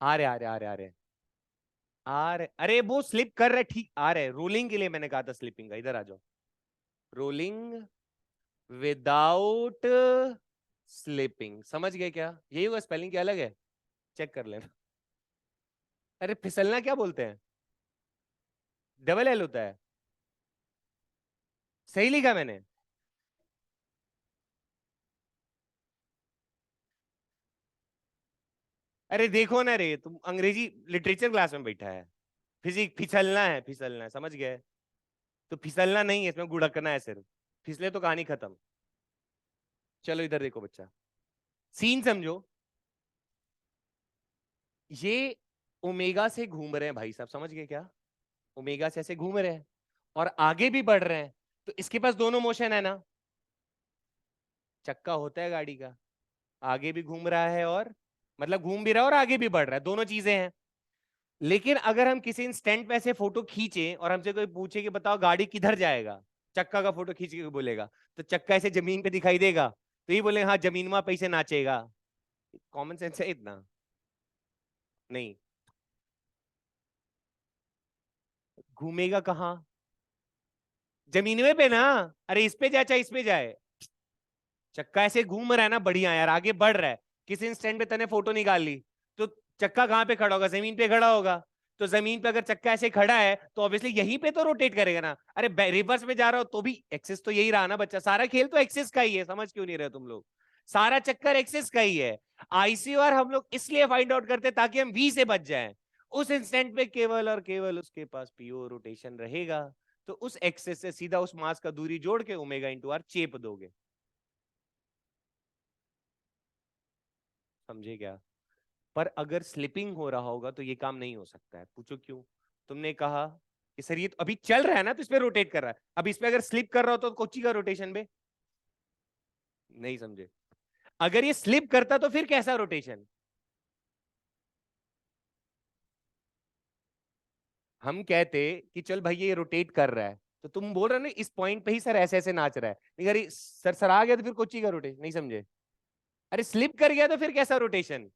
आ रहे आ रहे आ रहे आ रहे आ रहे, अरे वो स्लिप कर रहे, ठीक आ रहे। रोलिंग के लिए मैंने कहा था स्लिपिंग का, इधर आ जाओ। रोलिंग विदाउट स्लिपिंग, समझ गए क्या? यही होगा, स्पेलिंग क्या अलग है, चेक कर लेना। अरे फिसलना क्या बोलते हैं? डबल एल होता है। सही लिखा मैंने? अरे देखो ना रे, तुम अंग्रेजी लिटरेचर क्लास में बैठा है। फिजिक, फिसलना है, फिसलना है, समझ गए? तो फिसलना नहीं है, इसमें गुड़कना है सिर्फ। फिसले तो कहानी खत्म। चलो इधर देखो बच्चा, सीन समझो। ये ओमेगा से घूम रहे हैं भाई साहब, समझ गए क्या? ओमेगा से ऐसे घूम रहे हैं और आगे भी बढ़ रहे हैं। तो इसके पास दोनों मोशन है ना। चक्का होता है गाड़ी का, आगे भी घूम रहा है, और मतलब घूम भी रहा है और आगे भी बढ़ रहा है, दोनों चीजें हैं। लेकिन अगर हम किसी इंस्टेंट पे ऐसे फोटो खींचे और हमसे कोई पूछे कि बताओ गाड़ी किधर जाएगा, चक्का का फोटो खींच के बोलेगा, तो चक्का ऐसे जमीन पे दिखाई देगा, तो ये बोले हाँ जमीन में पैसे नाचेगा। कॉमन सेंस है इतना? नहीं। घूमेगा कहाँ? जमीन में पे ना। अरे इस पे जाए चाहे इस पे जाए, चक्का ऐसे घूम रहा है ना, बढ़िया यार, आगे बढ़ रहा है। किसी इंस्टेंट पे तने फोटो निकाल ली, तो चक्का कहाँ पे खड़ा होगा? जमीन पे खड़ा होगा। तो जमीन पे अगर चक्का ऐसे खड़ा है तो ऑब्वियसली यहीं पे तो रोटेट करेगा ना। अरे रिवर्स में जा रहा हो तो भी एक्सेस तो यही रहा ना बच्चा, सारा खेल तो एक्सेस का ही है, समझ क्यों नहीं रहे तुम लोग? सारा चक्कर एक्सेस का ही है। आईसीआर हम लोग इसलिए फाइंड आउट करते हैं ताकि हम वी से बच जाएं। उस इंस्टेंट पे केवल और केवल उसके पास प्योर रोटेशन रहेगा। तो उस एक्सेस से सीधा उस मास का दूरी जोड़ के ओमेगा इंटू आर चेप दोगे। समझे क्या? पर अगर स्लिपिंग हो रहा होगा तो ये काम नहीं हो सकता है। पूछो क्यों? तुमने कहा कि सर ये तो अभी चल रहा है ना, तो इस पे रोटेट कर रहा है। अब इस पे अगर स्लिप कर रहा हो तो कोची का रोटेशन पे। नहीं समझे? अगर ये स्लिप करता तो फिर कैसा रोटेशन? हम कहते कि चल भाई ये रोटेट कर रहा है, तो तुम बोल रहे हो ना इस पॉइंट पे ही सर ऐसे ऐसे नाच रहा है, नहीं अरे सर सर आ गया तो फिर कोची का रोटेशन, नहीं समझे? अरे स्लिप कर गया तो फिर कैसा रोटेशन?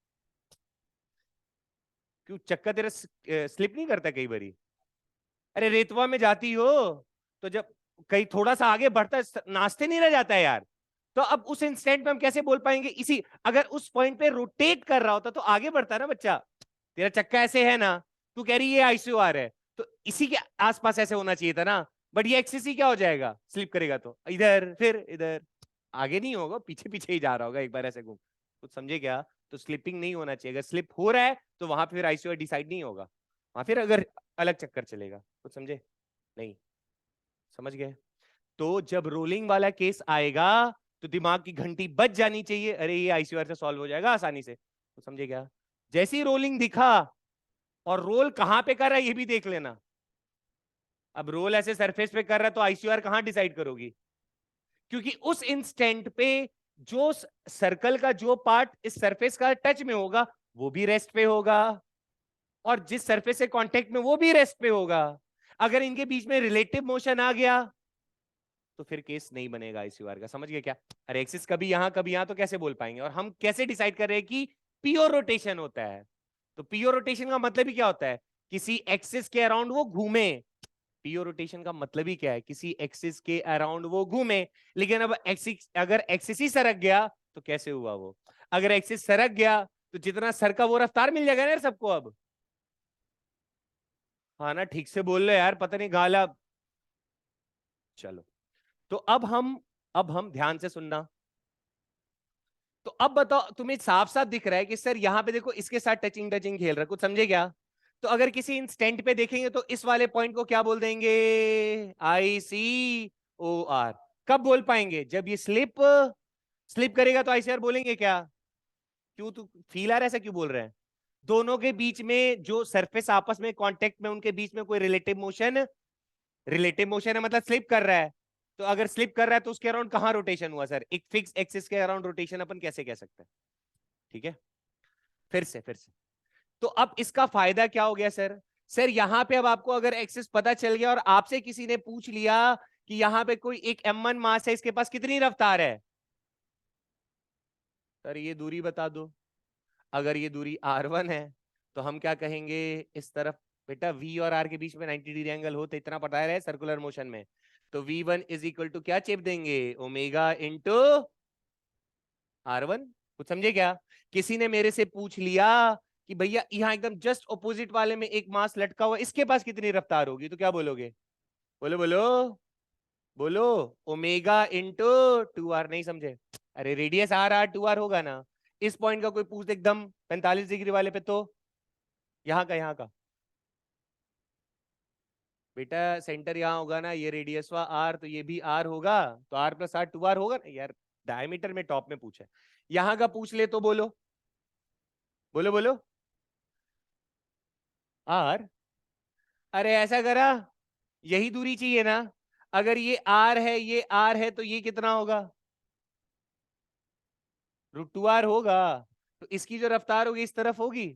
क्यों चक्का तेरा स्लिप नहीं करता कई बारी? अरे रेतवा में जाती हो तो जब कहीं थोड़ा सा आगे बढ़ता है, नाचते नहीं रह जाता है यार। तो अब उस इंस्टेंट पे हम कैसे बोल पाएंगे इसी, अगर उस पॉइंट पे रोटेट कर रहा होता तो आगे बढ़ता ना बच्चा। तेरा चक्का ऐसे है ना, तू कह रही ये आईसीयूआर है, तो इसी के आसपास ऐसे होना चाहिए था ना। बट ये एक्सिस ही क्या हो जाएगा स्लिप करेगा तो? इधर फिर इधर, आगे नहीं होगा, पीछे पीछे ही जा रहा होगा एक बार ऐसे घूम। कुछ समझे क्या? तो स्लिपिंग नहीं होना चाहिए। अगर स्लिप हो रहा है तो वहां पे फिर आईसीयूआर डिसाइड नहीं होगा, वहां फिर अगर अलग चक्कर चलेगा। कुछ समझे? नहीं समझ गए? तो जब रोलिंग वाला केस आएगा तो दिमाग की घंटी बज जानी चाहिए, अरे ये आईसीयूआर से सॉल्व हो जाएगा आसानी से। तो समझे क्या? जैसी रोलिंग दिखा, और रोल कहां पे कर रहा है ये भी देख लेना। अब रोल ऐसे सरफेस पे कर रहा है तो आईसीयूआर कहां डिसाइड करोगी? क्योंकि उस इंस्टेंट पे जो सर्कल का जो पार्ट इस सरफेस का टच में होगा वो भी रेस्ट पे होगा, और जिस सरफेस से कांटेक्ट में वो भी रेस्ट पे होगा। अगर इनके बीच में रिलेटिव मोशन आ गया तो फिर केस नहीं बनेगा आईसीयूआर का। समझ गए क्या? अरे एक्सिस कभी यहां कभी यहां तो कैसे बोल पाएंगे? और हम कैसे डिसाइड कर रहे हैं कि प्योर रोटेशन होता है? तो प्योर रोटेशन का मतलब ही क्या होता है? किसी एक्सिस के अराउंड वो घूमे। प्योर रोटेशन का मतलब ही क्या है? किसी एक्सिस के अराउंड वो घूमे। लेकिन अब एक्सिस, अगर एक्सिस ही सरक गया तो कैसे हुआ वो? अगर एक्सिस सरक गया तो जितना सर का वो रफ्तार मिल जाएगा ना सबको अब। हाँ ना, ठीक से बोल लो यार, पता नहीं गाला। चलो, तो अब हम ध्यान से सुनना। तो अब बताओ, तुम्हें साफ साफ दिख रहा है कि सर यहाँ पे देखो इसके साथ टचिंग टचिंग खेल रहा है, कुछ समझे क्या? तो अगर किसी इंस्टेंट पे देखेंगे तो इस वाले पॉइंट को क्या बोल देंगे? ICOR। कब बोल पाएंगे? जब ये स्लिप स्लिप करेगा तो ICR बोलेंगे क्या? क्यों तू फील आ रहा है, ऐसा क्यों बोल रहे हैं? दोनों के बीच में जो सरफेस आपस में कांटेक्ट में, उनके बीच में कोई रिलेटिव मोशन है, मतलब स्लिप कर रहा है। तो अगर स्लिप कर रहा है तो उसके अराउंड कहां रोटेशन हुआ सर? एक फिक्स एक्सिस के अराउंड रोटेशन अपन कैसे कह सकते हैं? ठीक है, फिर से तो अब इसका फायदा क्या हो गया सर? सर यहां पे अब आपको अगर एक्सिस पता चल गया और आपसे किसी ने पूछ लिया कि यहां पे कोई एक M1 मास है, इसके पास कितनी रफ्तार है, सर ये दूरी बता दो। अगर ये दूरी R1 है तो हम क्या कहेंगे? इस तरफ बेटा V और R के बीच में 90 डिग्री एंगल हो, तो इतना पता है सर्कुलर मोशन में। तो V1 इज इक्वल टू क्या चेप देंगे? Omega into R1। कुछ समझे क्या? किसी ने मेरे से पूछ लिया कि भैया यहाँ एकदम जस्ट ऑपोजिट वाले में एक मास लटका हुआ, इसके पास कितनी रफ्तार होगी, तो क्या बोलोगे? बोलो बोलो बोलो। Omega into 2R। नहीं समझे? अरे रेडियस R2R होगा ना। इस पॉइंट का कोई पूछ एकदम 45 डिग्री वाले पे, तो यहाँ का बेटा सेंटर यहाँ होगा ना, ये रेडियस हुआ R, तो ये भी R होगा। तो R+R 2R होगा ना यार। डायमीटर में टॉप में पूछा है, यहाँ का पूछ ले तो बोलो बोलो बोलो। R। अरे ऐसा करा, यही दूरी चाहिए ना। अगर ये R है, ये R है, तो ये कितना होगा? √2R होगा। तो इसकी जो रफ्तार होगी इस तरफ होगी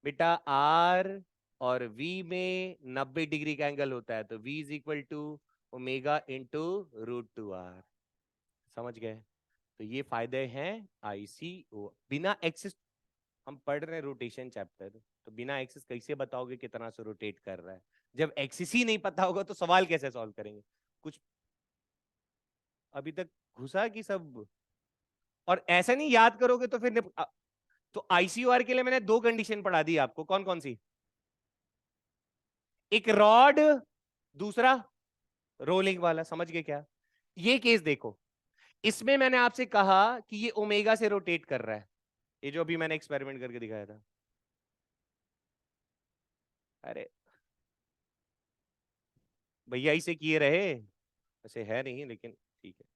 बेटा। R और V में 90 डिग्री का एंगल होता है, तो V is equal to omega into √2R। समझ गए? तो ये फायदे हैं ICO। बिना एक्सिस, हम पढ़ रहे हैं रोटेशन चैप्टर, तो बिना एक्सिस कैसे बताओगे कितना से रोटेट कर रहा है? जब एक्सिस ही नहीं पता होगा तो सवाल कैसे सॉल्व करेंगे? कुछ अभी तक घुसा कि सब? और ऐसा नहीं याद करोगे तो फिर तो ICOR के लिए मैंने दो कंडीशन पढ़ा दी आपको, कौन कौन सी? एक रॉड, दूसरा रोलिंग वाला। समझ गए क्या? ये केस देखो, इसमें मैंने आपसे कहा कि ये ओमेगा से रोटेट कर रहा है, ये जो अभी मैंने एक्सपेरिमेंट करके दिखाया था। अरे भैया इसे किए रहे, ऐसे है नहीं लेकिन ठीक है,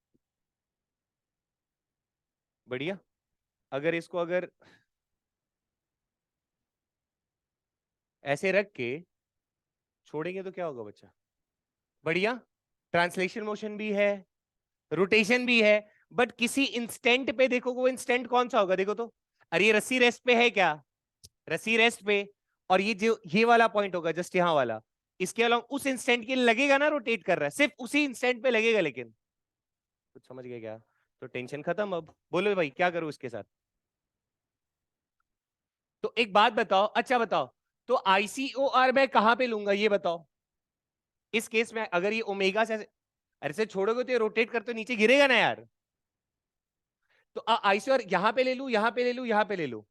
बढ़िया। अगर इसको अगर ऐसे रख के छोड़ेंगे तो क्या होगा बच्चा? बढ़िया। ट्रांसलेशन मोशन भी है, रोटेशन भी है, बट किसी इंस्टेंट पे देखो, वो इंस्टेंट कौन सा होगा देखो तो। अरे ये रस्सी रेस्ट पे है क्या? रस्सी रेस्ट पे। और ये जो ये वाला पॉइंट होगा जस्ट यहाँ वाला, इसके अलावा उस इंस्टेंट के लिए लगेगा ना, रोटेट कर रहा है, सिर्फ उसी इंस्टेंट पे लगेगा। लेकिन कुछ समझ गए क्या? तो टेंशन खत्म। अब बोलो भाई क्या करूं इसके साथ? तो एक बात बताओ, अच्छा बताओ, तो ICOR मैं कहां पे लूंगा ये बताओ? इस केस में अगर ये ओमेगा से ऐसे छोड़ोगे तो ये रोटेट करते नीचे गिरेगा ना यार। तो ICOR यहां पे ले लू, यहां पे ले लू, यहां पे ले लू।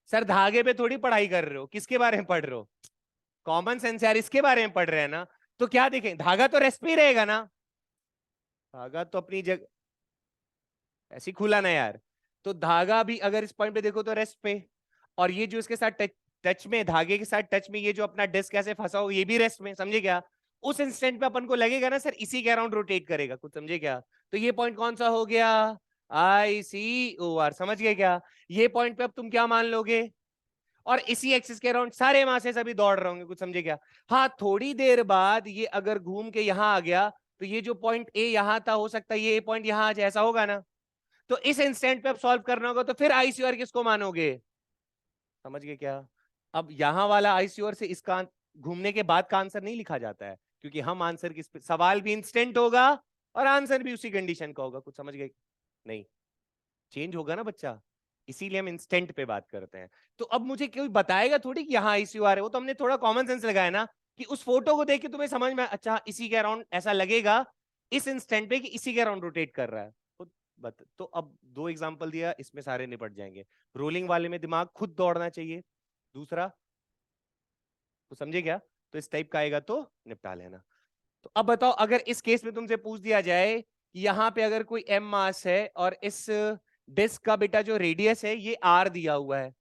सर धागे पे थोड़ी पढ़ाई कर रहे हो, किसके बारे में पढ़ रहे हो? कॉमन सेंस यार, इसके बारे में पढ़ रहे हैं ना। तो क्या देखें, धागा तो रेस्ट पे ही रहेगा ना। धागा तो अपनी जगह ऐसी खुला ना यार। तो धागा भी अगर इस पॉइंट पे देखो तो रेस्ट पे, और ये जो इसके साथ टच में, धागे के साथ टच में ये जो अपना डिस्क ऐसे फंसा हो, ये भी रेस्ट में। समझे क्या? उस इंस्टेंट पे अपन को लगेगा ना सर, इसी के अराउंड रोटेट करेगा। कुछ समझे क्या? तो ये पॉइंट कौन सा हो गया? ICOR। समझ गए क्या? ये पॉइंट पे अब तुम क्या मान लोगे? और इसी एक्सिस के अराउंड सारे मासेस अभी दौड़ रहे होंगे। कुछ समझे क्या? हाँ, थोड़ी देर बाद ये अगर घूम के यहां आ गया, तो ये जो पॉइंट ए यहां था, हो सकता है ये पॉइंट यहां आ जाए, ऐसा होगा ना। तो इस इंस्टेंट पे अब सॉल्व करना होगा, तो फिर ICOR किसको मानोगे? समझ गए क्या? अब यहां वाला ICOR से इसका घूमने के बाद का आंसर नहीं लिखा जाता है, क्योंकि हम आंसर किस पे, सवाल भी इंस्टेंट होगा और आंसर भी उसी कंडीशन का होगा। कुछ समझ गए? नहीं, चेंज होगा ना बच्चा, इसीलिए हम इंस्टेंट पे बात करते हैं। तो अब मुझे कोई बताएगा थोड़ी कि यहाँ ICOR है, वो तो हमने थोड़ा कॉमन सेंस लगाया ना, कि उस फोटो को देख के तुम्हें समझ में, अच्छा इसी के अराउंड ऐसा लगेगा इस इंस्टेंट पे कि इसी के अराउंड रोटेट कर रहा है। तो अब दो एग्जांपल दिया, इसमें सारे निपट जाएंगे। रोलिंग वाले में दिमाग खुद दौड़ना चाहिए। दूसरा तो समझे क्या? तो इस टाइप का आएगा तो निपटा लेना। तो अब बताओ, अगर इस केस में तुमसे पूछ दिया जाए कि यहां पे अगर कोई m मास है और इस डिस्क का बेटा जो रेडियस है ये r दिया हुआ है,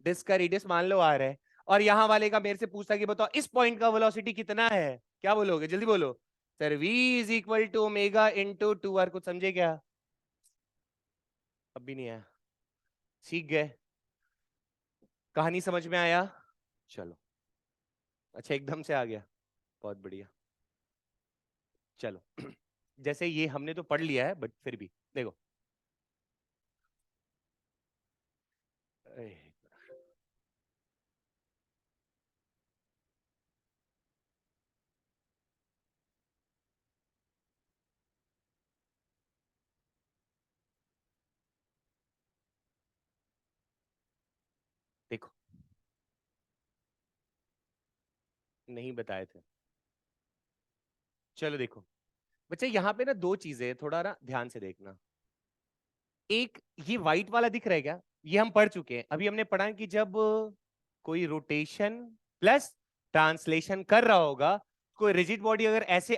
डिस्क का रेडियस मान लो r है, और यहां वाले का मेरे से पूछता कि बताओ इस पॉइंट का वेलोसिटी कितना है, क्या बोलोगे? जल्दी बोलो। Sir v is equal to omega into 2r। कुछ समझे क्या? अब भी नहीं आया? सीख गए? कहानी समझ में आया? चलो, अच्छा एकदम से आ गया, बहुत बढ़िया। चलो जैसे ये हमने तो पढ़ लिया है, बट फिर भी देखो। ए, देखो, नहीं बताए थे। चलो देखो बच्चे, यहाँ पे ना दो चीजें हैं, थोड़ा ना ध्यान से देखना। एक, ये व्हाइट वाला दिख रहा है क्या? ये हम पढ़ चुके हैं, अभी हमने पढ़ा है कि जब कोई रोटेशन प्लस ट्रांसलेशन कर रहा होगा, कोई रिजिड बॉडी अगर ऐसे